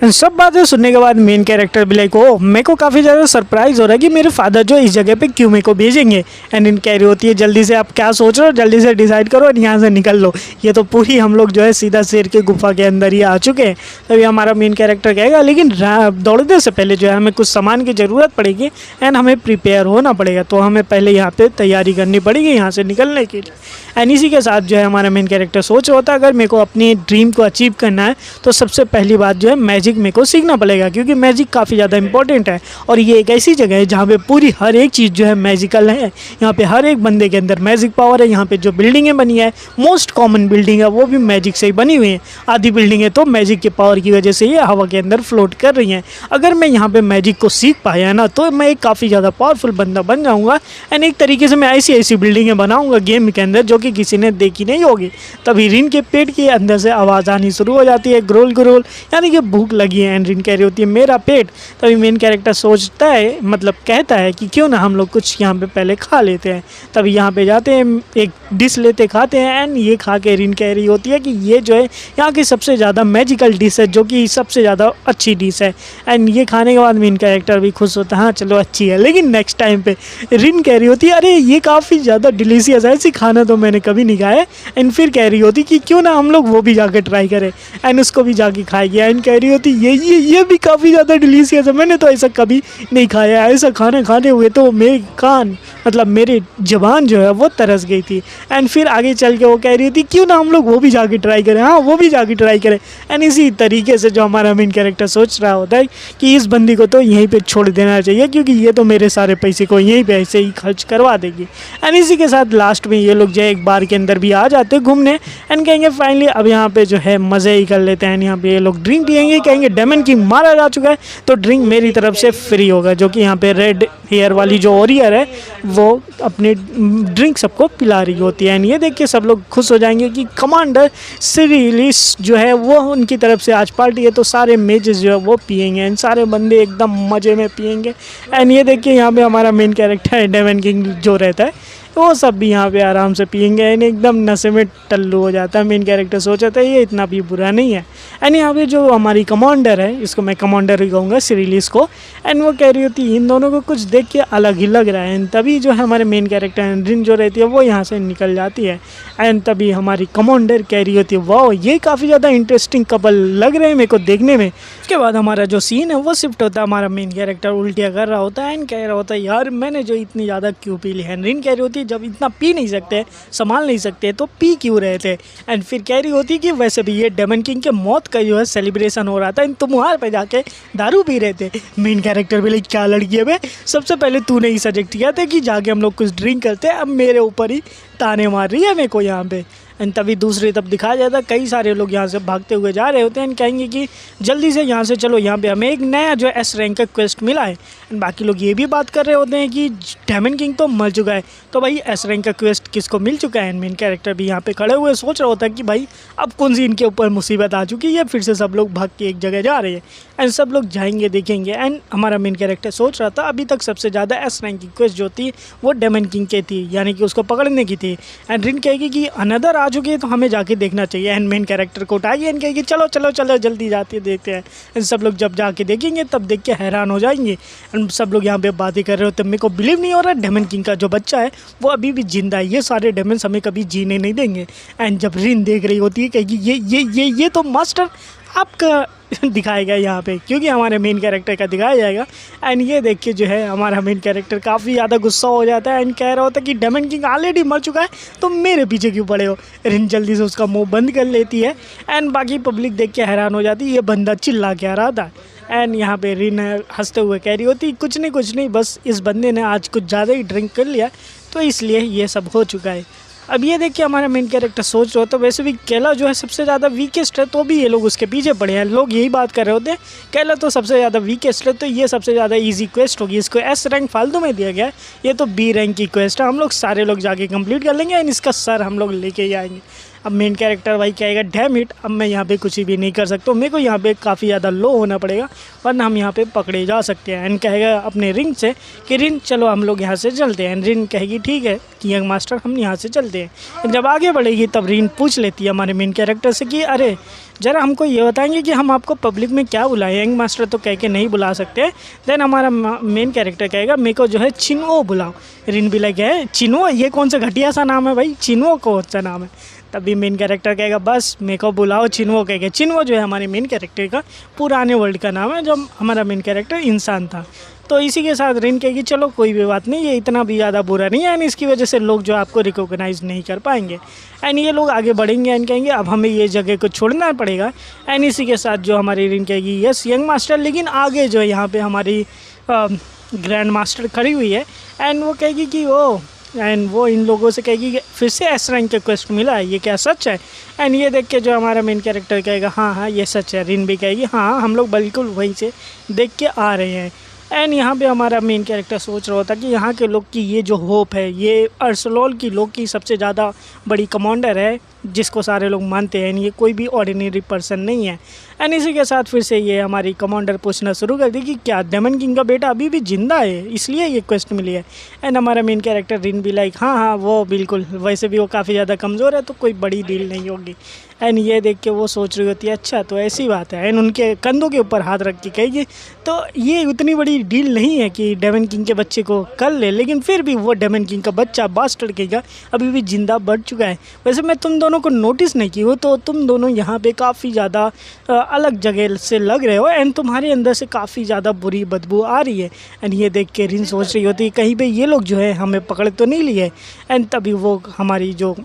सब बातें सुनने के बाद मेन कैरेक्टर भी लाइक ओ मेरे को काफ़ी ज़्यादा सरप्राइज़ हो रहा है कि मेरे फादर जो इस जगह पे क्यों मेरे को भेजेंगे। एंड इन कह रही होती है जल्दी से आप क्या सोच रहे हो, जल्दी से डिसाइड करो और यहाँ से निकल लो। ये तो पूरी हम लोग जो है सीधा शेर की गुफा के अंदर ही आ चुके हैं। तभी हमारा मेन कैरेक्टर कहेगा लेकिन दौड़ने से पहले जो है हमें कुछ सामान की ज़रूरत पड़ेगी एंड हमें प्रिपेयर होना पड़ेगा, तो हमें पहले यहाँ पर तैयारी करनी पड़ेगी यहाँ से निकलने के लिए। एंड इसी के साथ जो है हमारा मेन कैरेक्टर सोच रहा होता है अगर मेरे को अपनी ड्रीम को अचीव करना है तो सबसे पहली बात जो है मैजिक मेरे को सीखना पड़ेगा क्योंकि मैजिक काफ़ी ज़्यादा इंपॉर्टेंट है और ये एक ऐसी जगह है जहाँ पे पूरी हर एक चीज़ जो है मैजिकल है। यहाँ पे हर एक बंदे के अंदर मैजिक पावर है। यहाँ पे जो बिल्डिंगें बनी है मोस्ट कॉमन बिल्डिंग है वो भी मैजिक से ही बनी हुई है। आधी बिल्डिंगें तो मैजिक के पावर की वजह से ये हवा के अंदर फ्लोट कर रही हैं। अगर मैं यहाँ पर मैजिक को सीख पाया ना तो मैं एक काफ़ी ज़्यादा पावरफुल बंदा बन जाऊँगा एंड एक तरीके से मैं ऐसी ऐसी बिल्डिंगें बनाऊँगा गेम के अंदर जो कि किसी ने देखी नहीं होगी। तभी रिन के पेट के अंदर से आवाज़ आनी शुरू हो जाती है ग्रोल ग्रोल, यानी कि भूख लगी है। एंड रिन कह रही होती है मेरा पेट। तभी मेन कैरेक्टर सोचता है मतलब कहता है कि क्यों ना हम लोग कुछ यहाँ पे पहले खा लेते हैं। तभी यहाँ पे जाते हैं एक डिश लेते खाते हैं एंड ये खा के रिन कह रही होती है कि ये जो है यहाँ की सबसे ज़्यादा मैजिकल डिश है जो कि सबसे ज़्यादा अच्छी डिश है। एंड ये खाने के बाद मेन कैरेक्टर भी खुश होता है हाँ चलो अच्छी है। लेकिन नेक्स्ट टाइम पे रिन कह रही होती है अरे ये काफ़ी ज़्यादा डिलीशियस है, ऐसी खाना तो मैंने कभी नहीं खाया। एंड फिर कह रही होती कि क्यों ना हम लोग वो भी जाके ट्राई करें एंड उसको भी जाके खाएगी। एंड कह रही रही होती ये भी काफ़ी ज़्यादा डिलीशियस है, मैंने तो ऐसा कभी नहीं खाया, ऐसा खाना खाने हुए तो मेरे कान मतलब मेरी ज़बान जो है वो तरस गई थी। एंड फिर आगे चल के वो कह रही थी क्यों ना हम लोग वो भी जाके ट्राई करें, हाँ वो भी जाके ट्राई करें। एंड इसी तरीके से जो हमारा मेन कैरेक्टर सोच रहा होता है कि इस बंदी को तो यहीं पे छोड़ देना चाहिए क्योंकि ये तो मेरे सारे पैसे को यहीं पे ऐसे ही खर्च करवा देगी। एंड इसी के साथ लास्ट में ये लोग जो है एक बार के अंदर भी आ जाते घूमने एंड कहेंगे फाइनली अब यहाँ पे जो है मज़े ही कर लेते हैं। यहाँ पे ये लोग ड्रिंक पियेंगे, कहेंगे डेमन किंग मारा जा चुका है तो ड्रिंक मेरी तरफ से फ्री होगा, जो कि यहाँ पे रेड हेयर वाली जो वॉरियर है वो अपनी ड्रिंक सबको पिला रही होती है। एंड ये देख के सब लोग खुश हो जाएंगे कि कमांडर सिरिलिस जो है वो उनकी तरफ से आज पार्टी है, तो सारे मेजेस जो है वो पियेंगे एंड सारे बंदे एकदम मज़े में पियेंगे। एंड ये देख के यहाँ पे हमारा मेन कैरेक्टर है डेमन किंग जो रहता है वो सब भी यहाँ पे आराम से पियेंगे एंड एकदम नशे में टल्लू हो जाता है। मेन कैरेक्टर सोचा था ये इतना भी बुरा नहीं है। एंड यहाँ पे जो हमारी कमांडर है, इसको मैं कमांडर ही कहूँगा सिरिलिस को, एंड वो कह रही होती है इन दोनों को कुछ देख के अलग ही लग रहा है। एंड तभी जो है हमारे मेन कैरेक्टर एंड्रिन जो रहती है वो यहाँ से निकल जाती है। एंड तभी हमारी कमांडर कह रही होती है वाह ये काफ़ी ज़्यादा इंटरेस्टिंग कपल लग रहे हैं मेरे को देखने में। उसके बाद हमारा जो सीन है वो शिफ्ट होता है, हमारा मेन कैरेक्टर उल्टियाँ कर रहा होता है एंड कह रहा होता है यार मैंने जो इतनी ज़्यादा क्यों पी ली। एंड्रिन कह रही होती है जब इतना पी नहीं सकते, संभाल नहीं सकते तो पी क्यों रहे थे। एंड फिर कह रही होती कि वैसे भी ये डेमन किंग के मौत का जो है सेलिब्रेशन हो रहा था, तुम वहाँ पे जाके दारू पी रहे थे। मेन कैरेक्टर भी क्या लड़की है बे, सबसे पहले तूने ही सजेस्ट किया था कि जाके हम लोग कुछ ड्रिंक करते हैं, अब मेरे ऊपर ही ताने मार रही है मेरे को यहाँ पे। एंड तभी दूसरी तब दिखाया जाता है कई सारे लोग यहाँ से भागते हुए जा रहे होते हैं एंड कहेंगे कि जल्दी से यहाँ से चलो, यहाँ पे हमें एक नया जो एस रैंक का क्वेस्ट मिला है। एंड बाकी लोग ये भी बात कर रहे होते हैं कि डेमन किंग तो मर चुका है, तो भाई एस रैंक का क्वेस्ट किसको मिल चुका है। एंड मेन कैरेक्टर भी यहाँ पे खड़े हुए सोच रहा होता है कि भाई अब कौन सी इनके ऊपर मुसीबत आ चुकी है, फिर से सब लोग भाग के एक जगह जा रहे हैं। एंड सब लोग जाएंगे देखेंगे। एंड हमारा मेन कैरेक्टर सोच रहा था अभी तक सबसे ज़्यादा एस रैंक की क्वेस्ट जो थी वो डेमन किंग की थी, यानी कि उसको पकड़ने की थी। एंड रिन कहेगी कि अनदर आ चुकी है तो हमें जाके देखना चाहिए। एंड मेन कैरेक्टर को उठाइए एंड कहेगी चलो चलो चलो जल्दी जाते देखते हैं। एंड सब लोग जब जाके देखेंगे तब देख के हैरान हो जाएंगे। एंड सब लोग यहाँ पे बातें कर रहे होते हैं, मेरे को बिलीव नहीं हो रहा डेमन किंग का जो बच्चा है वो अभी भी जिंदा है, ये सारे डेमन्स हमें कभी जीने नहीं देंगे। एंड जब रिन देख रही होती है कहेगी ये तो मास्टर आपका दिखाया गया यहाँ पे, क्योंकि हमारे मेन कैरेक्टर का दिखाया जाएगा। एंड ये देख के जो है हमारा मेन कैरेक्टर काफ़ी ज़्यादा गुस्सा हो जाता है एंड कह रहा होता है कि डेमन किंग ऑलरेडी मर चुका है तो मेरे पीछे क्यों पड़े हो। रिन जल्दी से उसका मुंह बंद कर लेती है एंड बाकी पब्लिक देख के हैरान हो जाती है ये बंदा चिल्ला क्या रहा था। एंड यहाँ पे रिन हंसते हुए कह रही होती कुछ नहीं बस इस बंदे ने आज कुछ ज़्यादा ही ड्रिंक कर लिया तो इसलिए ये सब हो चुका है। अब ये देख के हमारा मेन कैरेक्टर सोच रहा होता है वैसे भी केला जो है सबसे ज़्यादा वीकेस्ट है तो भी ये लोग उसके पीछे पड़े हैं। लोग यही बात कर रहे होते हैं केला तो सबसे ज़्यादा वीकेस्ट है तो ये सबसे ज़्यादा इजी क्वेस्ट होगी, इसको एस रैंक फालतू में दिया गया है, ये तो बी रैंक की क्वेस्ट है, हम लोग सारे लोग जाके कंप्लीट कर लेंगे एंड इसका सर हम लोग लेके ही आएंगे। अब मेन कैरेक्टर भाई कहेगा डैम इट अब मैं यहाँ पे कुछ भी नहीं कर सकता, मेरे को यहाँ पे काफ़ी ज़्यादा लो होना पड़ेगा वरना हम यहाँ पे पकड़े जा सकते हैं। एंड कहेगा अपने रिन से कि रिन चलो हम लोग यहाँ से चलते हैं। रिन कहेगी ठीक है कि यंग मास्टर हम यहाँ से चलते हैं। जब आगे बढ़ेगी तब रिन पूछ लेती है हमारे मेन कैरेक्टर से कि अरे ज़रा हमको ये बताएंगे कि हम आपको पब्लिक में क्या बुलाएं, यंग मास्टर तो कह के नहीं बुला सकते। देन हमारा मेन कैरेक्टर कहेगा मेरे को जो है चिनुओ बुलाओ। रिन भी लगे है चिनुओ, ये कौन सा घटिया सा नाम है भाई, चिनुओ कौन सा नाम है। तभी मेन कैरेक्टर कहेगा बस मेरे को बुलाओ चिनुओ कहेगा। चिनुओ जो है हमारे मेन कैरेक्टर का पुराने वर्ल्ड का नाम है जब हमारा मेन कैरेक्टर इंसान था। तो इसी के साथ रिन कहेगी चलो कोई भी बात नहीं, ये इतना भी ज़्यादा बुरा नहीं है एंड इसकी वजह से लोग जो आपको रिकॉग्नाइज़ नहीं कर पाएंगे। एंड ये लोग आगे बढ़ेंगे एंड कहेंगे अब हमें ये जगह को छोड़ना पड़ेगा। एंड इसी के साथ जो हमारी रिन कहेगी यस यंग मास्टर, लेकिन आगे जो है यहाँ पे हमारी ग्रैंड मास्टर खड़ी हुई है एंड वो कहेगी कि वो इन लोगों से कहेगी कि फिर से एस रैंक का क्वेस्ट मिला है, ये क्या सच है। एंड ये देख के जो हमारा मेन कैरेक्टर कहेगा हाँ ये सच है। रिन भी कहेगी हाँ हम लोग बिल्कुल वहीं से देख के आ रहे हैं। एंड यहाँ पे हमारा मेन कैरेक्टर सोच रहा होता कि यहाँ के लोग की ये जो होप है, ये अर्सलोल की लोग की सबसे ज़्यादा बड़ी कमांडर है जिसको सारे लोग मानते हैं, ये कोई भी ऑर्डिनरी पर्सन नहीं है। एंड इसी के साथ फिर से ये हमारी कमांडर पूछना शुरू कर दी कि क्या डेमन किंग का बेटा अभी भी जिंदा है इसलिए ये क्वेस्ट मिली है। एंड हमारा मेन कैरेक्टर रिन भी लाइक हाँ वो बिल्कुल, वैसे भी वो काफ़ी ज़्यादा कमज़ोर है तो कोई बड़ी डील नहीं होगी। एंड ये देख के वो सोच रही होती है अच्छा तो ऐसी बात है। एंड उनके कंधों के ऊपर हाथ रख के कहेगी तो ये उतनी बड़ी कोई डील नहीं है कि डेमन किंग के बच्चे को कर ले, लेकिन फिर भी वो डेमन किंग का बच्चा बास्टर्ड किंग का अभी भी जिंदा बढ़ चुका है। वैसे मैं तुम दोनों को नोटिस नहीं की हूँ, तो तुम दोनों यहाँ पे काफ़ी ज़्यादा अलग जगह से लग रहे हो एंड तुम्हारे अंदर से काफ़ी ज़्यादा बुरी बदबू आ रही है। एंड ये देख के रिन सोच रही होती है कहीं पे ये लोग जो है हमें पकड़ तो नहीं लिए। एंड तभी वो हमारी जो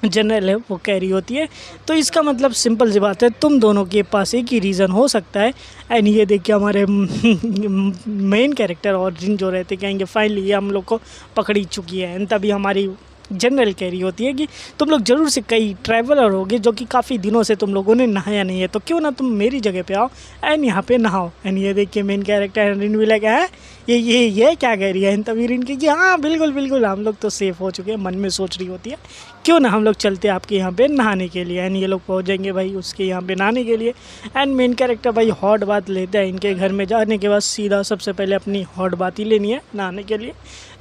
जनरल है वो कह रही होती है, तो इसका मतलब सिंपल सी बात है, तुम दोनों के पास एक ही रीज़न हो सकता है। एंड ये देख के हमारे मेन कैरेक्टर और जिन जो रहते कहेंगे फाइनली ये हम लोग को पकड़ी चुकी है। एंड तभी हमारी जनरल कह रही होती है कि तुम लोग ज़रूर से कई ट्रैवलर होगे जो कि काफ़ी दिनों से तुम लोगों ने नहाया नहीं है, तो क्यों ना तुम मेरी जगह पे आओ एंड यहाँ पे नहाओ। एंड ये देख के मेन कैरेक्टर रिन भी लगा है ये क्या कह रही है। एंड तभी रिन की हाँ बिल्कुल बिल्कुल हम लोग तो सेफ़ हो चुके हैं, मन में सोच रही होती है क्यों ना हम लोग चलते आपके यहाँ पे नहाने के लिए। एंड ये लोग पहुँच जाएंगे भाई उसके यहाँ पे नहाने के लिए। एंड मेन कैरेक्टर भाई हॉट बात लेता है, इनके घर में जाने के बाद सीधा सबसे पहले अपनी हॉट बात ही लेनी है नहाने के लिए।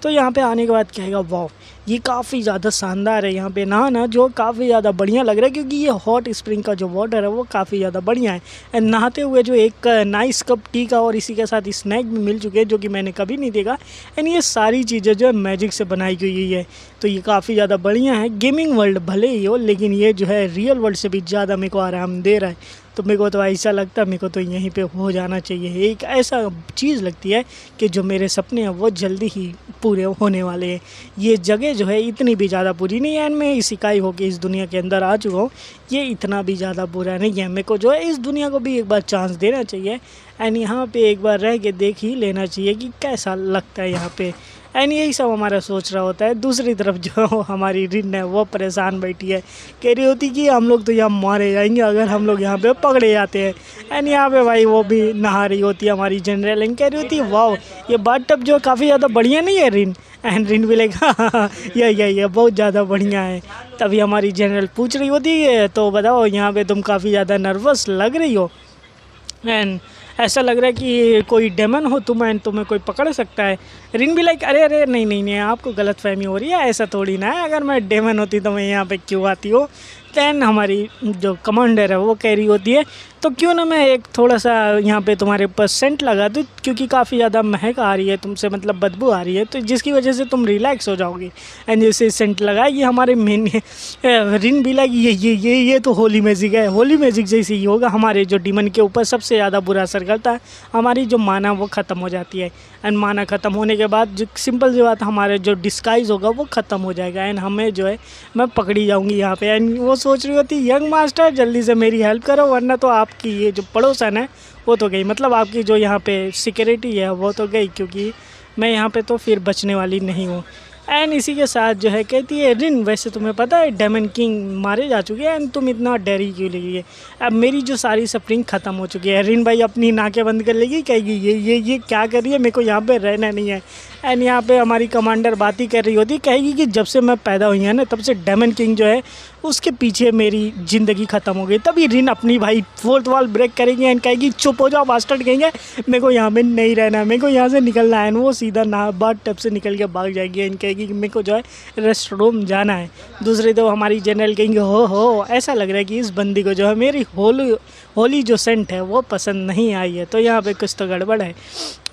तो यहाँ पे आने के बाद कहेगा वाह ये काफ़ी ज़्यादा शानदार है, यहाँ पे नहाना जो काफ़ी ज़्यादा बढ़िया लग रहा है क्योंकि ये हॉट स्प्रिंग का जो वाटर है वो काफ़ी ज़्यादा बढ़िया है। एंड नहाते हुए जो एक नाइस कप टी का और इसी के साथ स्नैक भी मिल चुके हैं जो कि मैंने कभी नहीं देखा। एंड ये सारी चीज़ें जो है मैजिक से बनाई गई है, तो ये काफ़ी ज़्यादा बढ़िया है। गेमिंग वर्ल्ड भले ही हो लेकिन ये जो है रियल वर्ल्ड से भी ज़्यादा मेरे को आराम दे रहा है। तो मेरे को तो ऐसा लगता है मेरे को तो यहीं पे हो जाना चाहिए। एक ऐसा चीज़ लगती है कि जो मेरे सपने हैं वो जल्दी ही पूरे होने वाले हैं। ये जगह जो है इतनी भी ज़्यादा बुरी नहीं है एंड मैं इस इकाई होकर इस दुनिया के अंदर आ चुका हूँ, ये इतना भी ज़्यादा बुरा नहीं है। मेरे को जो है इस दुनिया को भी एक बार चांस देना चाहिए एंड यहाँ पे एक बार रह के देख ही लेना चाहिए कि कैसा लगता है यहाँ पे। एंड यही सब हमारा सोच रहा होता है। दूसरी तरफ जो हमारी रिन है वो परेशान बैठी है, कह रही होती कि हम लोग तो यहाँ मारे जाएंगे अगर हम लोग यहाँ पे पकड़े जाते हैं। एंड यहाँ पे भाई वो भी नहा रही होती है हमारी जनरल एंड कह रही होती है वाह ये बाथटब जो काफ़ी ज़्यादा बढ़िया नहीं है रिन। एंड रिन भी लेगा ये बहुत ज़्यादा बढ़िया है। तभी हमारी जनरल पूछ रही होती है तो बताओ यहाँ पर तुम काफ़ी ज़्यादा नर्वस लग रही हो एंड ऐसा लग रहा है कि कोई डेमन हो तुम एंड तुम्हें कोई पकड़ सकता है। रिन भी लाइक अरे नहीं आपको गलतफहमी हो रही है, ऐसा थोड़ी ना है, अगर मैं डेमन होती तो मैं यहाँ पे क्यों आती हो। दैन हमारी जो कमांडर है वो कह रही होती है तो क्यों ना मैं एक थोड़ा सा यहाँ पे तुम्हारे ऊपर सेंट लगा दूँ क्योंकि काफ़ी ज़्यादा महक आ रही है तुमसे, मतलब बदबू आ रही है, तो जिसकी वजह से तुम रिलैक्स हो जाओगे। एंड जैसे सेंट लगाएगी हमारे मेन रिन भी लगी ये तो होली मैजिक है, होली मैजिक जैसे ही होगा हमारे जो डीमन के ऊपर सबसे ज़्यादा बुरा असर करता है, हमारी जो माना वो ख़त्म हो जाती है। एंड माना ख़त्म होने के बाद जो सिंपल सी बात हमारे जो डिस्गाइज होगा वो ख़त्म हो जाएगा एंड हमें जो है मैं पकड़ी जाऊँगी यहाँ पे। एंड वो सोच रही होती यंग मास्टर जल्दी से मेरी हेल्प करो वरना तो आपकी ये जो पड़ोसन है वो तो गई, मतलब आपकी जो यहाँ पे सिक्योरिटी है वो तो गई क्योंकि मैं यहाँ पे तो फिर बचने वाली नहीं हूँ। एंड इसी के साथ जो है कहती है रिन वैसे तुम्हें पता है डेमन किंग मारे जा चुके हैं एंड तुम इतना डरी क्यों लगी है, अब मेरी जो सारी सफरिंग ख़त्म हो चुकी है। रिन भाई अपनी नाकें बंद कर लेगी, कहेगी ये क्या कर रही है, मेरे को यहाँ पे रहना नहीं है। एंड यहाँ पे हमारी कमांडर बात ही कर रही होती, कहेगी कि जब से मैं पैदा हुई है ना तब से डेमन किंग जो है उसके पीछे मेरी ज़िंदगी ख़त्म हो गई। तभी रिन अपनी भाई फोर्थ वॉल ब्रेक करेंगे एंड कहेगी चुप हो जाओ बास्टर्ड, कहेंगे मेरे को यहाँ पे नहीं रहना, मेरे को यहाँ से निकलना है। वो सीधा ना बाथ टब से निकल के भाग जाएगी एंड कहेगी कि मेरे को जो है रेस्ट रूम जाना है। दूसरी तो हमारी जनरल कहेंगे हो ऐसा लग रहा है कि इस बंदी को जो है मेरी होली जो सेंट है वो पसंद नहीं आई है, तो यहाँ पे कुछ तो गड़बड़ है।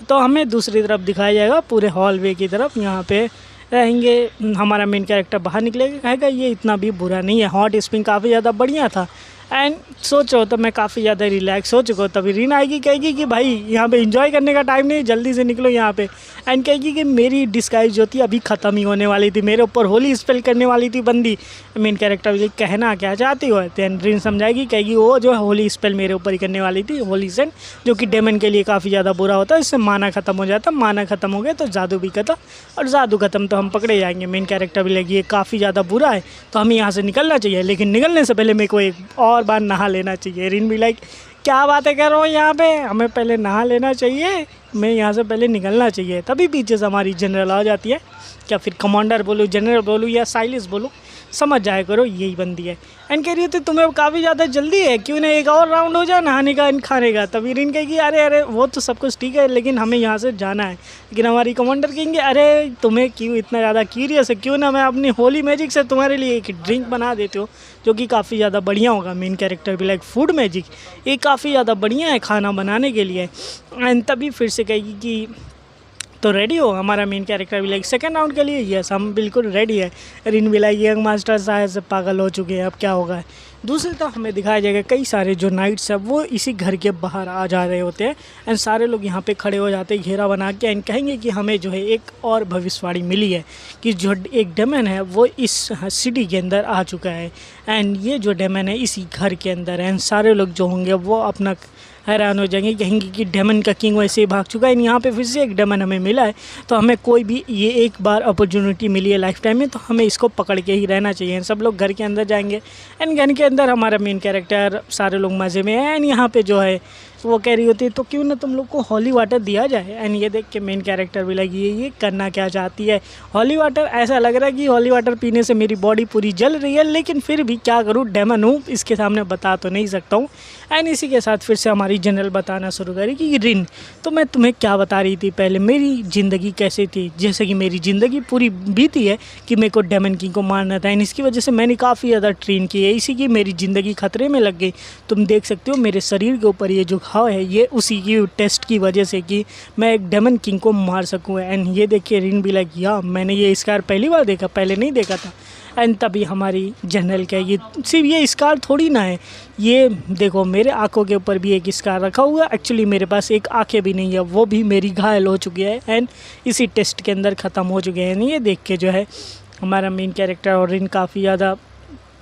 तो हमें दूसरी तरफ दिखाया जाएगा पूरे हॉलवे की तरफ, यहाँ पे रहेंगे हमारा मेन कैरेक्टर बाहर निकलेगा, कहेगा ये इतना भी बुरा नहीं है, हॉट स्प्रिंग काफ़ी ज़्यादा बढ़िया था। एंड सोचो तो मैं काफ़ी ज़्यादा रिलैक्स हो चुका हूँ। तभी रीना आएगी कहेगी कि भाई यहाँ पे एंजॉय करने का टाइम नहीं, जल्दी से निकलो यहाँ पे। एंड कहेगी कि मेरी डिस्गाइज जो थी अभी ख़त्म ही होने वाली थी, मेरे ऊपर होली स्पेल करने वाली थी बंदी। मेन कैरेक्टर ये कहना क्या चाहती हो, तो रीन समझाएगी, कहेगी वो जो है होली स्पेल मेरे ऊपर ही करने वाली थी, होली सेंट, जो कि डेमन के लिए काफ़ी ज़्यादा बुरा होता है, इससे माना ख़त्म हो जाता, माना ख़त्म हो गया तो जादू भी खत्म, और जादू ख़त्म तो हम पकड़े जाएंगे। मेन कैरेक्टर भी लगी ये काफ़ी ज़्यादा बुरा है तो हमें यहाँ से निकलना चाहिए, लेकिन निकलने से पहले मेरे को एक और बार नहा लेना चाहिए। रिन भी लाइक क्या बातें कर रहा हूँ यहाँ पे, हमें पहले नहा लेना चाहिए, मैं यहाँ से पहले निकलना चाहिए। तभी पीछे से हमारी जनरल आ जाती है, क्या फिर कमांडर बोलूँ, जनरल बोलूँ या साइलिस बोलूँ, समझ जाया करो यही बंदी है। एंड कह रही थी तुम्हें काफ़ी ज़्यादा जल्दी है, क्यों ना एक और राउंड हो जाए नहाने का एंड खाने का। तभी रिन कहेगी अरे वो तो सब कुछ ठीक है लेकिन हमें यहाँ से जाना है। लेकिन हमारी कमांडर कहेंगे अरे तुम्हें क्यों इतना ज़्यादा क्यूरियस है, क्यों ना मैं अपनी होली मैजिक से तुम्हारे लिए एक ड्रिंक बना देती हूँ जो कि काफ़ी ज़्यादा बढ़िया होगा। मेन कैरेक्टर भी लाइक फूड मैजिक, ये काफ़ी काफ़ी ज़्यादा बढ़िया है खाना बनाने के लिए। एंड तभी फिर से कहेगी कि तो रेडी हो। हमारा मेन कैरेक्टर भी लाइक सेकंड राउंड के लिए यस हम बिल्कुल रेडी है। रिन भी लाइक यंग मास्टर शायद से पागल हो चुके हैं, अब क्या होगा। दूसरी तरफ हमें दिखाया जाएगा कई सारे जो नाइट्स हैं वो इसी घर के बाहर आ जा रहे होते हैं एंड सारे लोग यहाँ पे खड़े हो जाते हैं घेरा बना के एंड कहेंगे कि हमें जो है एक और भविष्यवाणी मिली है कि जो एक डेमन है वो इस सिटी के अंदर आ चुका है एंड ये जो डेमन है इसी घर के अंदर है। एंड सारे लोग जो होंगे वो अपना हैरान हो जाएंगे, कहेंगे कि डेमन का किंग वैसे ही भाग चुका है। यहाँ पे फिर से एक डेमन हमें मिला है तो हमें कोई भी ये एक बार अपॉर्चुनिटी मिली है लाइफ टाइम में तो हमें इसको पकड़ के ही रहना चाहिए। सब लोग घर के अंदर जाएंगे एंड घर के अंदर हमारा मेन कैरेक्टर सारे लोग मज़े में है एंड यहाँ पे जो है वो कह रही होती है तो क्यों ना तुम लोग को हॉली वाटर दिया जाए। एंड ये देख के मेन कैरेक्टर भी लगी है ये करना क्या चाहती है। हॉली वाटर ऐसा लग रहा है कि हॉली वाटर पीने से मेरी बॉडी पूरी जल रही है, लेकिन फिर भी क्या करूँ डेमन हूँ इसके सामने बता तो नहीं सकता हूँ। एंड इसी के साथ फिर से हमारी जनरल बताना शुरू करी कि रिन तो मैं तुम्हें क्या बता रही थी पहले मेरी ज़िंदगी कैसे थी। जैसे कि मेरी ज़िंदगी पूरी बीती है कि मेरे को डेमन किंग को मारना था एंड इसकी वजह से मैंने काफ़ी ज़्यादा ट्रेन की है, इसी की मेरी ज़िंदगी खतरे में लग गई। तुम देख सकते हो मेरे शरीर के ऊपर ये जो घाव है ये उसी की टेस्ट की वजह से कि मैं एक डेमन किंग को मार सकूँ। एंड ये देखिए रिन भी लाइक या मैंने ये स्कार पहली बार देखा, पहले नहीं देखा था। एंड तभी हमारी जनरल कहेगी सिर्फ ये स्कार थोड़ी ना है, ये देखो मेरे आंखों के ऊपर भी एक स्कार रखा हुआ है। एक्चुअली मेरे पास एक आंखें भी नहीं है, वो भी मेरी घायल हो चुकी है एंड इसी टेस्ट के अंदर ख़त्म हो चुके हैं। ये देख के जो है हमारा मेन कैरेक्टर और रिन काफ़ी ज़्यादा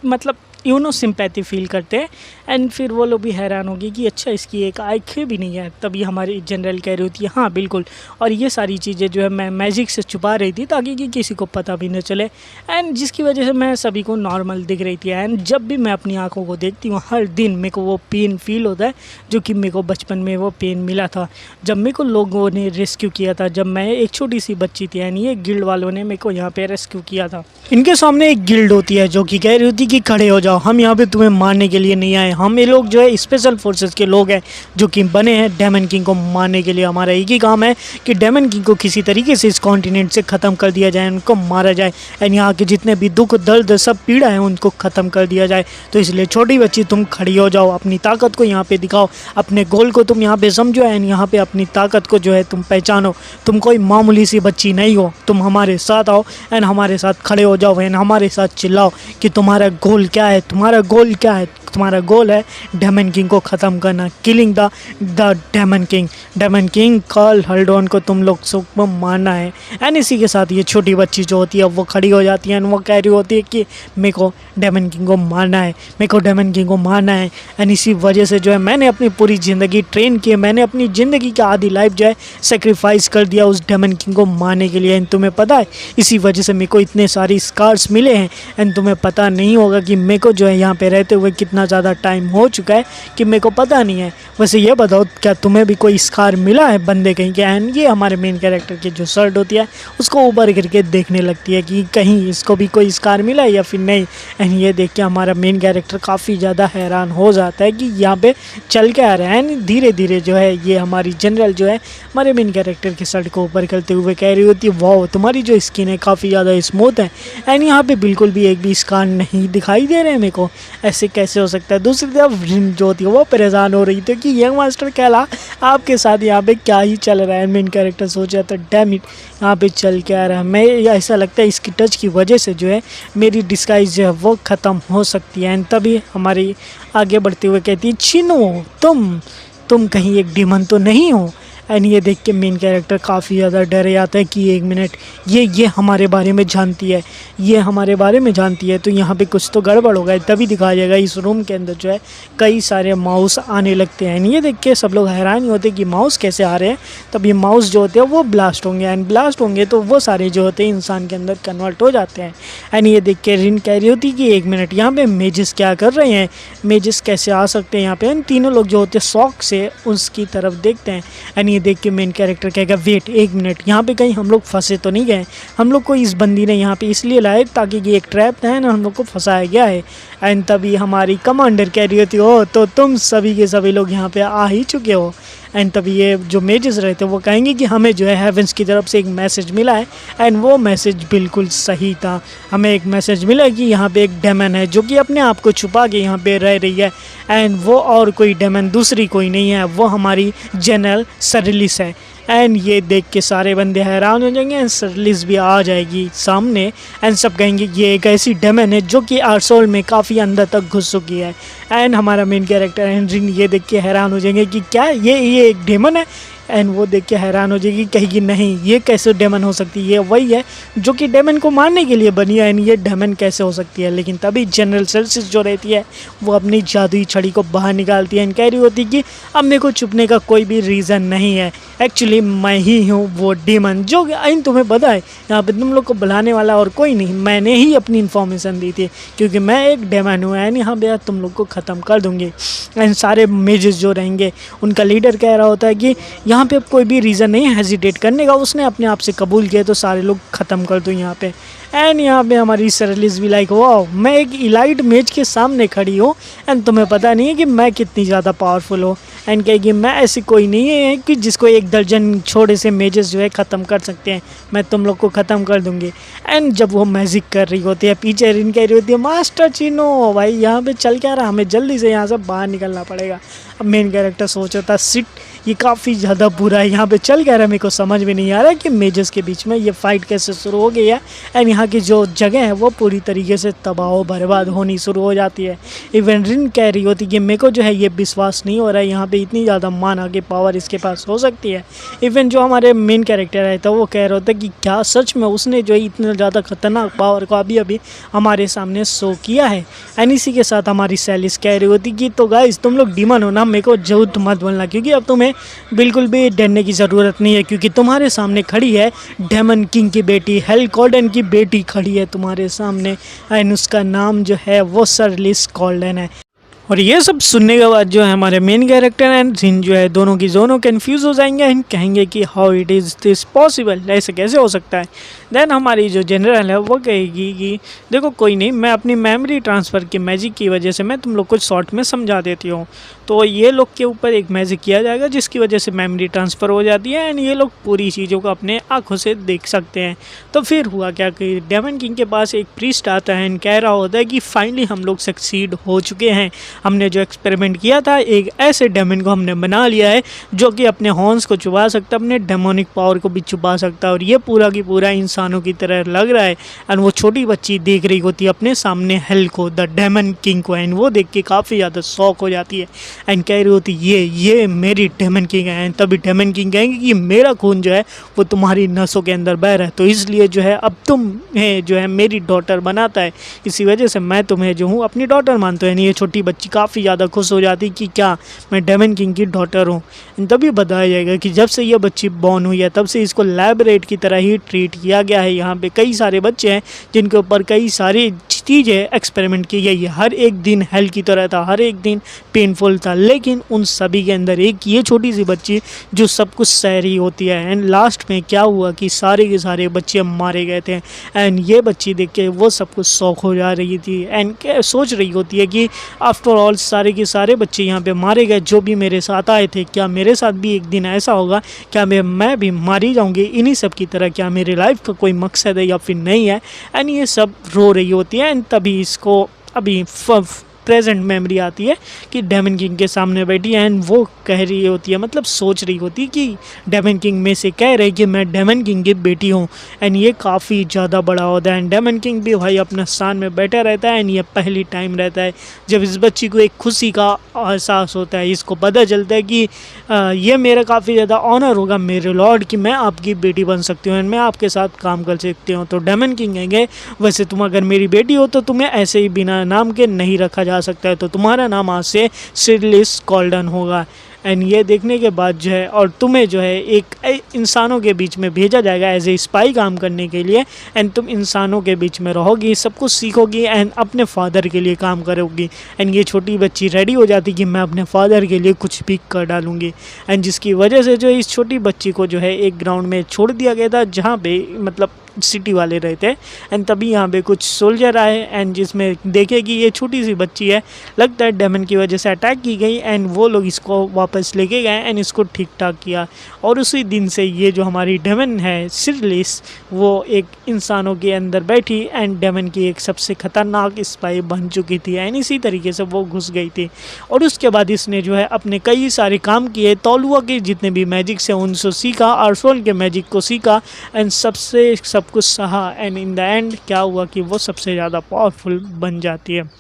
मतलब सिंपैथी फील करते हैं एंड फिर वो लोग भी हैरान होगी कि अच्छा इसकी एक आंखें भी नहीं है। तभी हमारी जनरल कह रही होती है हाँ बिल्कुल, और ये सारी चीज़ें जो है मैं मैजिक से छुपा रही थी ताकि कि किसी को पता भी न चले एंड जिसकी वजह से मैं सभी को नॉर्मल दिख रही थी। एंड जब भी मैं अपनी आंखों को देखती हूँ हर दिन मेरे को वो पेन फील होता है जो कि मेरे को बचपन में वो पेन मिला था जब मेरे को लोगों ने रेस्क्यू किया था, जब मैं एक छोटी सी बच्ची थी। यानी ये गिल्ड वालों ने मेरे को यहाँ पे रेस्क्यू किया था। इनके सामने एक गिल्ड होती है जो कि कह रही होती कि खड़े हो जाओ, हम यहाँ पे तुम्हें मारने के लिए नहीं आए। हम ये लोग जो है स्पेशल फोर्सेस के लोग हैं जो कि बने हैं डेमन किंग को मारने के लिए। हमारा एक ही काम है कि डेमन किंग को किसी तरीके से इस कॉन्टिनेंट से ख़त्म कर दिया जाए, उनको मारा जाए एंड यहाँ के जितने भी दुख दर्द सब पीड़ा है उनको ख़त्म कर दिया जाए। तो इसलिए छोटी बच्ची तुम खड़ी हो जाओ, अपनी ताकत को यहाँ पे दिखाओ, अपने गोल को तुम यहाँ पे समझो एंड यहाँ पे अपनी ताकत को जो है तुम पहचानो। तुम कोई मामूली सी बच्ची नहीं हो, तुम हमारे साथ आओ एंड हमारे साथ खड़े हो जाओ एंड हमारे साथ चिल्लाओ कि तुम्हारा गोल क्या है। तुम्हारा गोल क्या है? तुम्हारा गोल है डेमन किंग को ख़त्म करना, killing the demon king. Demon king Karl Haldon को तुम लोग सबको मारना है। एंड इसी के साथ ये छोटी बच्ची जो होती है वो खड़ी हो जाती है एंड वो कह रही होती है कि मेरे को डेमन किंग को मारना है, मेरे को डेमन किंग को मारना है। एंड इसी वजह से जो है मैंने अपनी पूरी ज़िंदगी ट्रेन की है, मैंने अपनी ज़िंदगी का आधी लाइफ जो है सेक्रीफाइस कर दिया उस डेमन किंग को मारने के लिए। एंड तुम्हें पता है इसी वजह से मेरे को इतने सारी स्कार्स मिले हैं एंड तुम्हें पता नहीं होगा कि मेरे को जो है यहाँ पे रहते हुए कितना ज़्यादा टाइम हो चुका है कि मेरे को पता नहीं है। वैसे ये बताओ क्या तुम्हें भी कोई स्कार मिला है बंदे कहीं के? एंड ये हमारे मेन कैरेक्टर की जो शर्ट होती है उसको ऊपर करके देखने लगती है कि कहीं इसको भी कोई स्कार मिला है या फिर नहीं। एंड ये देख के हमारा मेन कैरेक्टर काफ़ी ज़्यादा हैरान हो जाता है कि यहाँ पे चल के आ रहा है। एंड धीरे धीरे जो है ये हमारी जनरल जो है हमारे मेन कैरेक्टर की शर्ट को ऊपर करते हुए कह रही होती है वाह तुम्हारी जो स्किन है काफ़ी ज़्यादा स्मूथ है एंड यहाँ पे बिल्कुल भी एक भी स्कार नहीं दिखाई दे रहे हैं मेरे को, ऐसे कैसे हो सकता है। दूसरी तरफ रिन जो होती है वो परेशान हो रही थी कि यंग मास्टर कहला आपके साथ यहाँ पे क्या ही चल रहा है। मेन कैरेक्टर सोच रहा था डैम इट यहाँ पे चल के आ रहा है, मैं ऐसा लगता है इसकी टच की वजह से जो है मेरी डिस्गाइज जो है वो ख़त्म हो सकती है। एंड तभी हमारी आगे बढ़ते हुए कहती है चिनो तुम कहीं एक डीमन तो नहीं हो। एंड ये देख के मेन कैरेक्टर काफ़ी ज़्यादा डर जाता है कि एक मिनट ये हमारे बारे में जानती है, ये हमारे बारे में जानती है तो यहाँ पे कुछ तो गड़बड़ होगा। तभी दिखाया जाएगा इस रूम के अंदर जो है कई सारे माउस आने लगते हैं। ये देख के सब लोग हैरान ही होते हैं कि माउस कैसे आ रहे हैं। तब ये माउस जो होते हैं वो ब्लास्ट होंगे एंड ब्लास्ट होंगे तो वो सारे जो होते हैं इंसान के अंदर कन्वर्ट हो जाते हैं। एंड ये देख के रिन कह रही होती कि एक मिनट यहाँ पे मेजिस क्या कर रहे हैं, मेजिस कैसे आ सकते हैं यहाँ पे। एंड तीनों लोग जो होते हैं शौक से उसकी तरफ देखते हैं। एंड ये देख के मेन कैरेक्टर कहेगा वेट एक मिनट यहाँ पे कहीं हम लोग फंसे तो नहीं गए, हम लोग को इस बंदी ने यहाँ पे इसलिए लाया ताकि ये एक ट्रैप है ना हम लोग को फंसाया गया है। एंड तभी हमारी कमांडर कह रही होती हो तो तुम सभी के सभी लोग यहाँ पे आ ही चुके हो। एंड तभी ये जो मेजेस रहते हैं वो कहेंगे कि हमें जो है हेवेंस की तरफ से एक मैसेज मिला है। एंड वो मैसेज बिल्कुल सही था। हमें एक मैसेज मिला कि यहाँ पे एक डेमन है जो कि अपने आप को छुपा के यहाँ पे रह रही है। एंड वो और कोई डेमन दूसरी कोई नहीं है, वो हमारी जनरल सरलिस है। एंड ये देख के सारे बंदे हैरान हो जाएंगे एंड सरलिस भी आ जाएगी सामने एंड सब कहेंगे कि ये एक ऐसी डेमन है जो कि आर्सोल में काफ़ी अंदर तक घुस चुकी है। एंड हमारा मेन कैरेक्टर एंड्रिन ये देख के हैरान हो जाएंगे कि क्या ये एक डेमन है। एंड वो देख के हैरान हो जाएगी, कहेगी नहीं ये कैसे डेमन हो सकती है, ये वही है जो कि डेमन को मारने के लिए बनी है। एंड ये डेमन कैसे हो सकती है। लेकिन तभी जनरल सेल्सिस जो रहती है वो अपनी जादुई छड़ी को बाहर निकालती है एंड कह रही होती है कि अब मेरे को छुपने का कोई भी रीज़न नहीं है, एक्चुअली मैं ही हूँ वो डेमन जो इन तुम्हें पता है यहाँ पे तुम लोग को बुलाने वाला और कोई नहीं, मैंने ही अपनी इन्फॉर्मेशन दी थी क्योंकि मैं एक डेमन हूँ एंड यहाँ पे तुम लोग को ख़त्म कर दूँगी। एंड सारे मेजेस जो रहेंगे उनका लीडर कह रहा होता है कि यहाँ पे अब कोई भी रीज़न नहीं है हेजिटेट करने का, उसने अपने आप से कबूल किया तो सारे लोग ख़त्म कर दो यहाँ पे। एंड यहाँ पे हमारी सरलिस भी लाइक वाह मैं एक इलाइट मेज के सामने खड़ी हूँ एंड तुम्हें पता नहीं है कि मैं कितनी ज़्यादा पावरफुल हूँ। एंड कहेगी मैं ऐसी कोई नहीं है कि जिसको एक दर्जन छोटे से मेजेस जो है ख़त्म कर सकते हैं, मैं तुम लोग को ख़त्म कर दूँगी। एंड जब वो मैजिक कर रही होती है पीछे रिन कह रही होती है मास्टर चिनो भाई यहाँ पे चल क्या रहा, हमें जल्दी से यहाँ से बाहर निकलना पड़ेगा। अब मेन कैरेक्टर सोच होता सिट ये काफ़ी ज़्यादा बुरा है, यहाँ पे चल क्या रहा है मेरे को समझ में नहीं आ रहा कि मेजेस के बीच में ये फाइट कैसे शुरू हो गई है। एंड यहाँ की जो जगह है वो पूरी तरीके से तबाह बर्बाद होनी शुरू हो जाती है। इवन रिन कह रही होती कि मेरे को जो है ये विश्वास नहीं हो रहा है यहाँ पे इतनी ज़्यादा मान आगे पावर इसके पास हो सकती है। इवन जो हमारे मेन कैरेक्टर है तो वो कह रहा होता है कि क्या सच में उसने जो है इतना ज़्यादा खतरनाक पावर को अभी अभी हमारे सामने शो किया है। एंड इसी के साथ हमारी सेलिस कह रही होती कि तो गाइस तुम लोग डीमन हो ना, मेरे को झूठ मत बोलना क्योंकि अब तुम्हें बिल्कुल भी डरने की ज़रूरत नहीं है क्योंकि तुम्हारे सामने खड़ी है डेमन किंग की बेटी, हेल कॉल्डन की बेटी खड़ी है तुम्हारे सामने। एंड उसका नाम जो है वो सरलिस कॉल्डन है। और ये सब सुनने के बाद जो है हमारे मेन कैरेक्टर एंड रिन जो है दोनों की दोनों कन्फ्यूज हो जाएंगे एंड कहेंगे कि how it is this possible, ऐसे कैसे हो सकता है। देन हमारी जो जनरल है वो कहेगी कि देखो कोई नहीं, मैं अपनी मेमोरी ट्रांसफ़र की मैजिक की वजह से मैं तुम लोग को शॉर्ट में समझा देती हूँ। तो ये लोग के ऊपर एक मैजिक किया जाएगा जिसकी वजह से मेमोरी ट्रांसफ़र हो जाती है एंड ये लोग पूरी चीज़ों को अपने आँखों से देख सकते हैं। तो फिर हुआ क्या कि डेमन किंग के पास एक प्रीस्ट आता है एंड कह रहा होता है कि फाइनली हम लोग सक्सीड हो चुके हैं, हमने जो एक्सपेरिमेंट किया था एक ऐसे डेमन को हमने बना लिया है जो कि अपने हॉर्न्स को छुपा सकता है, अपने डेमोनिक पावर को भी छुपा सकता है और ये पूरा की पूरा इंसानों की तरह लग रहा है। एंड वो छोटी बच्ची देख रही होती है अपने सामने हेल को, द डेमन किंग को, एंड वो देख के काफ़ी ज़्यादा शॉक हो जाती है एंड कह रही होती ये मेरी डेमन किंग है। तभी डेमन किंग कहेंगे कि मेरा खून जो है वो तुम्हारी नसों के अंदर बह रहा है, तो इसलिए जो है अब तुम्हें जो है मेरी डॉटर बनाता है, इसी वजह से मैं तुम्हें जो हूँ अपनी डॉटर मानता हूँ। ये छोटी बच्ची काफ़ी ज़्यादा खुश हो जाती कि क्या मैं डेमन किंग की डॉटर हूँ। तभी बताया जाएगा कि जब से ये बच्ची बॉर्न हुई है तब से इसको लैब रेट की तरह ही ट्रीट किया गया है। यहाँ पे कई सारे बच्चे हैं जिनके ऊपर कई सारी चीज़ें एक्सपेरिमेंट की गई है, हर एक दिन हेल की तरह था, हर एक दिन पेनफुल था, लेकिन उन सभी के अंदर एक ये छोटी सी बच्ची जो सब कुछ सह रही होती है। एंड लास्ट में क्या हुआ कि सारे के सारे बच्चे मारे गए थे एंड ये बच्ची देख के वो सब कुछ शौक हो जा रही थी एंड सोच रही होती है कि आफ्टर ऑल सारे के सारे बच्चे यहाँ पे मारे गए जो भी मेरे साथ आए थे, क्या मेरे साथ भी एक दिन ऐसा होगा, क्या मैं भी मारी जाऊँगी इन्हीं सब की तरह, क्या मेरे लाइफ का कोई मकसद है या फिर नहीं है। एंड ये सब रो रही होती है एंड तभी इसको अभी प्रेजेंट मेमोरी आती है कि डेमन किंग के सामने बैठी है एंड वो कह रही होती है, मतलब सोच रही होती है कि डेमन किंग में से कह रही कि मैं डेमन किंग की बेटी हूँ। एंड ये काफ़ी ज़्यादा बड़ा होता है एंड डेमन किंग भी भाई अपना स्थान में बैठा रहता है एंड ये पहली टाइम रहता है जब इस बच्ची को एक खुशी का एहसास होता है, इसको पता चलता है कि ये मेरा काफ़ी ज़्यादा ऑनर होगा मेरे लॉर्ड कि मैं आपकी बेटी बन सकती हूँ एंड मैं आपके साथ काम कर सकती हूँ। तो डेमन किंग कहेंगे वैसे तुम अगर मेरी बेटी हो तो तुम्हें ऐसे ही बिना नाम के नहीं रखा जा सकता है, तो तुम्हारा नाम आज से सरलिस कॉल्डन होगा। एंड ये देखने के बाद जो है और तुम्हें जो है एक इंसानों के बीच में भेजा जाएगा एज ए स्पाई काम करने के लिए एंड तुम इंसानों के बीच में रहोगी, सब कुछ सीखोगी एंड अपने फादर के लिए काम करोगी। एंड ये छोटी बच्ची रेडी हो जाती कि मैं अपने फादर के लिए कुछ भी कर डालूँगी एंड जिसकी वजह से जो इस छोटी बच्ची को जो है एक ग्राउंड में छोड़ दिया गया था जहाँ पे मतलब सिटी वाले रहते हैं। एंड तभी यहाँ पे कुछ सोल्जर आए एंड जिसमें देखे कि ये छोटी सी बच्ची है, लगता है डेमन की वजह से अटैक की गई, एंड वो लोग इसको वापस लेके गए एंड इसको ठीक ठाक किया। और उसी दिन से ये जो हमारी डेमन है सिरलिस, वो एक इंसानों के अंदर बैठी एंड डेमन की एक सबसे खतरनाक स्पाई बन चुकी थी एंड इसी तरीके से वो घुस गई थी। और उसके बाद इसने जो है अपने कई सारे काम किए, तौलुआ के जितने भी मैजिक से उनसे सीखा, आर्सोल के मैजिक को सीखा एंड सबसे सब कुछ सहा, एंड इन द एंड क्या हुआ कि वो सबसे ज़्यादा पावरफुल बन जाती है।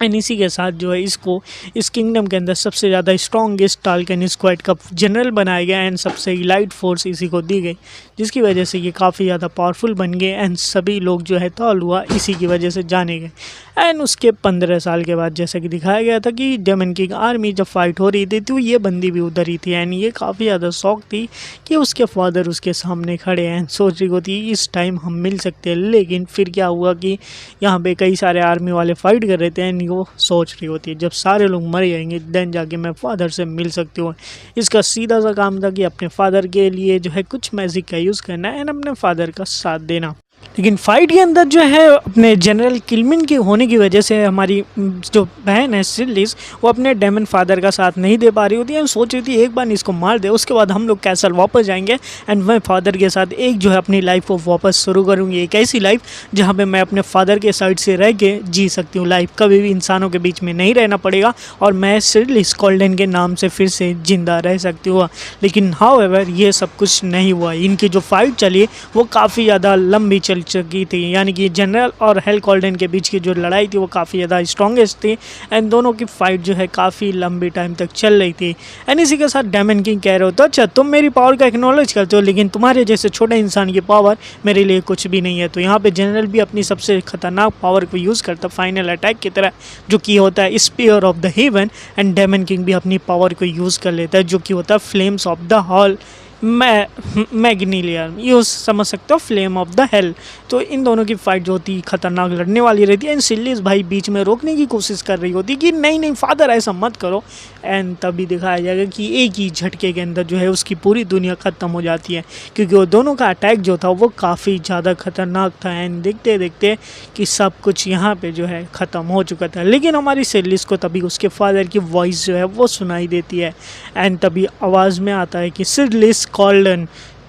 एंड इसी के साथ जो है इसको इस किंगडम के अंदर सबसे ज़्यादा स्ट्रॉन्गेस्ट टाल्कन स्क्वाड का जनरल बनाया गया एंड सबसे इलाइट फोर्स इसी को दी गई, जिसकी वजह से ये काफ़ी ज़्यादा पावरफुल बन गए एंड सभी लोग जो है तौलुआ इसी की वजह से जाने गए। एंड उसके 15 साल के बाद जैसा कि दिखाया गया था कि डेमन किंग आर्मी जब फाइट हो रही थी तो ये बंदी भी उधर ही थी एंड ये काफ़ी ज़्यादा शौक थी कि उसके फादर उसके सामने खड़े हैं, सोच रही होती इस टाइम हम मिल सकते हैं। लेकिन फिर क्या हुआ कि यहाँ पे कई सारे आर्मी वाले फाइट कर रहे थे एंड वो सोच रही होती है जब सारे लोग मर जाएंगे देन जाके मैं फादर से मिल सकती हूँ। इसका सीधा सा काम था कि अपने फादर के लिए जो है कुछ मैजिक का यूज़ करना एंड अपने फादर का साथ देना। लेकिन फाइट के अंदर जो है अपने जनरल किलमिन के होने की वजह से हमारी जो बहन है सिरलिस, वो अपने डेमन फादर का साथ नहीं दे पा रही होती है। सोच रही थी एक बार इसको मार दे, उसके बाद हम लोग कैसल वापस जाएंगे एंड मैं फादर के साथ एक जो है अपनी लाइफ को वापस शुरू करूँगी, एक ऐसी लाइफ जहाँ पे मैं अपने फादर के साइड से रह के जी सकती हूँ लाइफ, कभी भी इंसानों के बीच में नहीं रहना पड़ेगा और मैं सिरलिस कॉल्डन के नाम से फिर से जिंदा रह सकती हूँ। लेकिन हाउएवर ये सब कुछ नहीं हुआ। इनकी जो फाइट चली वो काफ़ी ज़्यादा लंबी चल चुकी थी, यानी कि जनरल और हेल कॉल्डन के बीच की जो लड़ाई थी वो काफ़ी ज़्यादा स्ट्रॉन्गेस्ट थी एंड दोनों की फाइट जो है काफ़ी लंबी टाइम तक चल रही थी। एंड इसी के साथ डेमन किंग कह रहे हो तो अच्छा तुम मेरी पावर का एक्नॉलेज करते हो लेकिन तुम्हारे जैसे छोटे इंसान की पावर मेरे लिए कुछ भी नहीं है। तो यहाँ पे जनरल भी अपनी सबसे खतरनाक पावर को यूज़ करता फाइनल अटैक की तरह, जो कि होता है spear of the heaven, and demon king भी अपनी पावर को यूज़ कर लेता है जो कि होता है फ्लेम्स ऑफ द हॉल मैग्नीलियर, ये समझ सकते हो फ्लेम ऑफ द हेल। तो इन दोनों की फाइट जो होती खतरनाक लड़ने वाली रहती है एंड सिरलिस भाई बीच में रोकने की कोशिश कर रही होती कि नहीं नहीं फादर ऐसा मत करो, एंड तभी दिखाया जाएगा कि एक ही झटके के अंदर जो है उसकी पूरी दुनिया ख़त्म हो जाती है, क्योंकि वो दोनों का अटैक जो था वो काफ़ी ज़्यादा खतरनाक था एंड देखते देखते कि सब कुछ यहाँ पे जो है ख़त्म हो चुका था। लेकिन हमारी सिरलिस को तभी उसके फादर की वॉइस जो है वो सुनाई देती है एंड तभी आवाज़ में आता है कि सिरलिस कॉल्डन,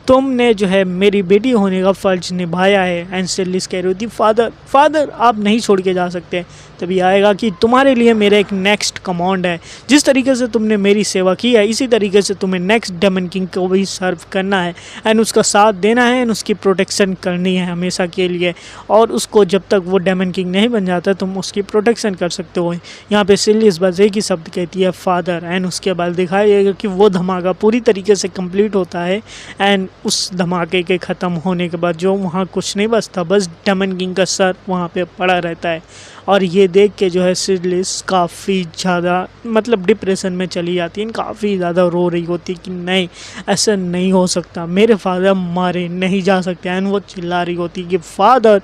तुमने जो है मेरी बेटी होने का फ़र्ज निभाया है। एंड सिरलिस कह रही होती फादर आप नहीं छोड़ के जा सकते। तभी आएगा कि तुम्हारे लिए मेरा एक नेक्स्ट कमांड है, जिस तरीके से तुमने मेरी सेवा की है इसी तरीके से तुम्हें नेक्स्ट डेमन किंग को भी सर्व करना है एंड उसका साथ देना है एंड उसकी प्रोटेक्शन करनी है हमेशा के लिए, और उसको जब तक वो डेमन किंग नहीं बन जाता तुम उसकी प्रोटेक्शन कर सकते हो। यहाँ पे सिरलिस बस एक ही शब्द कहती है फादर, एंड उसके बाद दिखाया जाएगा कि वो धमाका पूरी तरीके से कंप्लीट होता है एंड उस धमाके के ख़त्म होने के बाद जो वहाँ कुछ नहीं बचता, बस डेमन किंग का सर वहाँ पे पड़ा रहता है। और ये देख के जो है सिरलिस काफ़ी ज़्यादा मतलब डिप्रेशन में चली जाती है, काफ़ी ज़्यादा रो रही होती कि नहीं ऐसा नहीं हो सकता, मेरे फादर मारे नहीं जा सकते, एंड वो चिल्ला रही होती कि फादर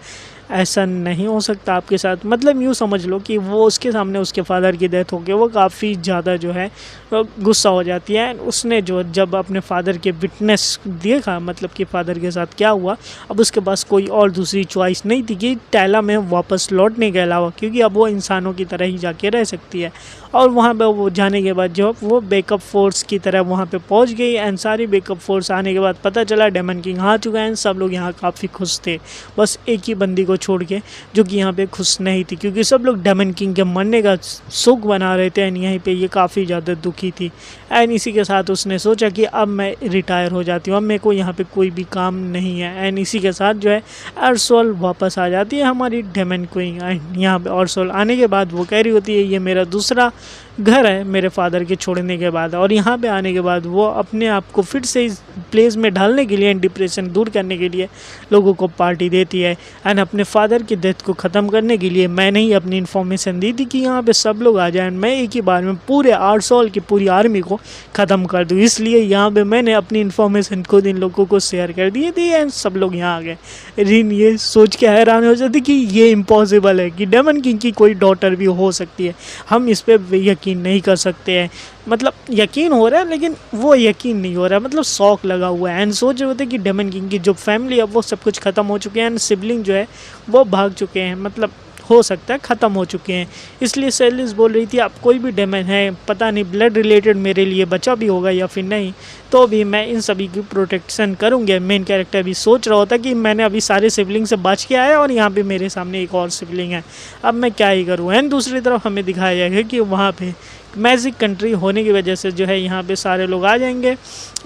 ऐसा नहीं हो सकता आपके साथ। मतलब यूँ समझ लो कि वो उसके सामने उसके फादर की डेथ हो गई, वो काफ़ी ज़्यादा जो है गुस्सा हो जाती है। उसने जो जब अपने फादर के विटनेस देखा, मतलब कि फादर के साथ क्या हुआ, अब उसके पास कोई और दूसरी चॉइस नहीं थी कि टैला में वापस लौटने के अलावा, क्योंकि अब वो इंसानों की तरह ही जाके रह सकती है। और वहाँ पे वो जाने के बाद जो वो बैकअप फोर्स की तरह वहाँ पे पहुँच गई एंड सारी बैकअप फोर्स आने के बाद पता चला डेमन किंग आ चुका है। सब लोग यहाँ काफ़ी खुश थे, बस एक ही बंदी को छोड़ के जो कि यहाँ पे खुश नहीं थी, क्योंकि सब लोग डेमन किंग के मरने का सुख बना रहे थे एंड यहीं पे ये काफ़ी ज़्यादा दुखी थी। एंड इसी के साथ उसने सोचा कि अब मैं रिटायर हो जाती हूँ, अब मेरे को यहाँ पे कोई भी काम नहीं है। एंड इसी के साथ जो है आर्सोल वापस आ जाती है हमारी डेमन क्वीन। एंड यहाँ पे आर्सोल आने के बाद वो कह रही होती है ये मेरा दूसरा घर है मेरे फादर के छोड़ने के बाद, और यहाँ पे आने के बाद वो अपने आप को फिर से इस प्लेस में ढालने के लिए एंड डिप्रेशन दूर करने के लिए लोगों को पार्टी देती है। एंड अपने फादर की डेथ को ख़त्म करने के लिए मैंने ही अपनी इन्फॉर्मेशन दी थी कि यहाँ पे सब लोग आ जाएं, मैं एक ही बार में पूरे आर्सोल की पूरी आर्मी को ख़त्म कर दूँ, इसलिए यहाँ पे मैंने अपनी इन्फॉर्मेशन खुद इन लोगों को शेयर कर दी थी एंड सब लोग यहाँ आ गए। रिन ये सोच के हैरान हो जाती कि ये इम्पॉसिबल है कि डेमन किंग की कोई डॉटर भी हो सकती है, हम इस पर यकीन नहीं कर सकते हैं। मतलब यकीन हो रहा है लेकिन वो यकीन नहीं हो रहा है, मतलब शौक लगा हुआ है। एंड सोच रहे होते कि डेमन किंग की जो फैमिली है वो सब कुछ ख़त्म हो चुके हैं एंड सिबलिंग जो है वो भाग चुके हैं, मतलब हो सकता है ख़त्म हो चुके हैं। इसलिए सेलिस बोल रही थी आप कोई भी डेमन है, पता नहीं ब्लड रिलेटेड मेरे लिए बचा भी होगा या फिर नहीं, तो भी मैं इन सभी की प्रोटेक्शन करूँगी। मेन कैरेक्टर भी सोच रहा होता कि मैंने अभी सारे सिबलिंग से बच के आया और यहाँ पे मेरे सामने एक और सिबलिंग है, अब मैं क्या ही करूँ। एंड दूसरी तरफ हमें दिखाया जाएगा कि वहाँ पे मैजिक कंट्री होने की वजह से जो है यहाँ पे सारे लोग आ जाएंगे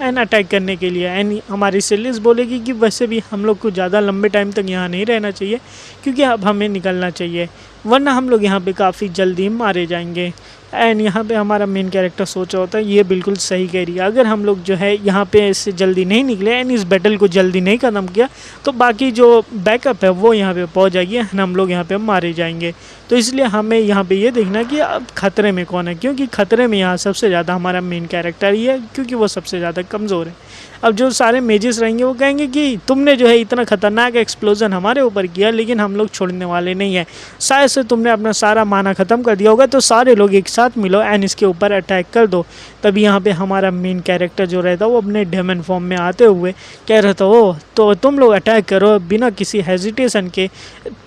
एंड अटैक करने के लिए। एंड हमारी सेलिस बोलेगी कि वैसे भी हम लोग को ज़्यादा लंबे टाइम तक यहाँ नहीं रहना चाहिए क्योंकि अब हमें निकलना चाहिए, वरना हम लोग यहाँ पे काफ़ी जल्दी मारे जाएंगे। एंड यहाँ पे हमारा मेन कैरेक्टर सोच रहा होता है ये बिल्कुल सही कह रही है, अगर हम लोग जो है यहाँ पे इससे जल्दी नहीं निकले एंड इस बैटल को जल्दी नहीं ख़त्म किया तो बाकी जो बैकअप है वो यहाँ पे पहुँच जाएगी एंड हम लोग यहाँ पे मारे जाएंगे। तो इसलिए हमें यहाँ पे ये देखना कि अब खतरे में कौन है, क्योंकि खतरे में यहाँ सबसे ज़्यादा हमारा मेन कैरेक्टर ही है क्योंकि वो सबसे ज़्यादा कमज़ोर है। अब जो सारे मेजेस रहेंगे वो कहेंगे कि तुमने जो है इतना ख़तरनाक एक्सप्लोजन हमारे ऊपर किया लेकिन हम लोग छोड़ने वाले नहीं हैं, शायद से तुमने अपना सारा माना ख़त्म कर दिया होगा, तो सारे लोग एक साथ मिलो एंड इसके ऊपर अटैक कर दो। तभी यहाँ पे हमारा मेन कैरेक्टर जो रहता है वो अपने डेमन फॉर्म में आते हुए कह रहा था ओ तो तुम लोग अटैक करो, बिना किसी हेजिटेशन के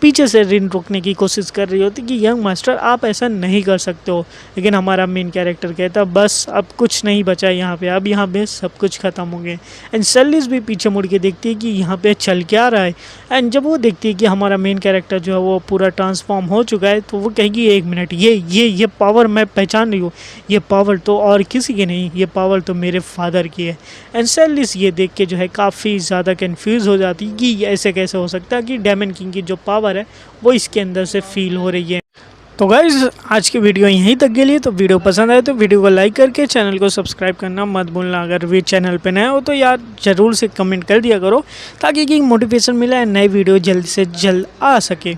पीछे से रिन रोकने की कोशिश कर रही होती कि यंग मास्टर आप ऐसा नहीं कर सकते हो। लेकिन हमारा मेन कैरेक्टर कहता बस अब कुछ नहीं बचा यहाँ पे, अब यहाँ पे सब कुछ ख़त्म हो गए। एंड सेलिस भी पीछे मुड़ के देखती है कि यहाँ पे चल क्या रहा है। एंड जब वो देखती है कि हमारा मेन कैरेक्टर जो है वो पूरा ट्रांसफॉर्म हो चुका है तो वो कहेगी एक मिनट, ये पावर मैं पहचान रही हूँ, ये पावर तो और किसी की नहीं, ये पावर तो मेरे फादर की है। एंड सेलिस ये देख के जो है काफ़ी ज़्यादा कंफ्यूज हो जाती है कि ऐसे कैसे हो सकता है कि डेमन किंग की जो पावर है वो इसके अंदर से फील हो रही है। तो गाइज़ आज की वीडियो यहीं तक के लिए, तो वीडियो पसंद आए तो वीडियो को लाइक करके चैनल को सब्सक्राइब करना मत भूलना। अगर वे चैनल पे नए हो तो यार ज़रूर से कमेंट कर दिया करो ताकि कि मोटिवेशन मिले नई वीडियो जल्द से जल्द आ सके।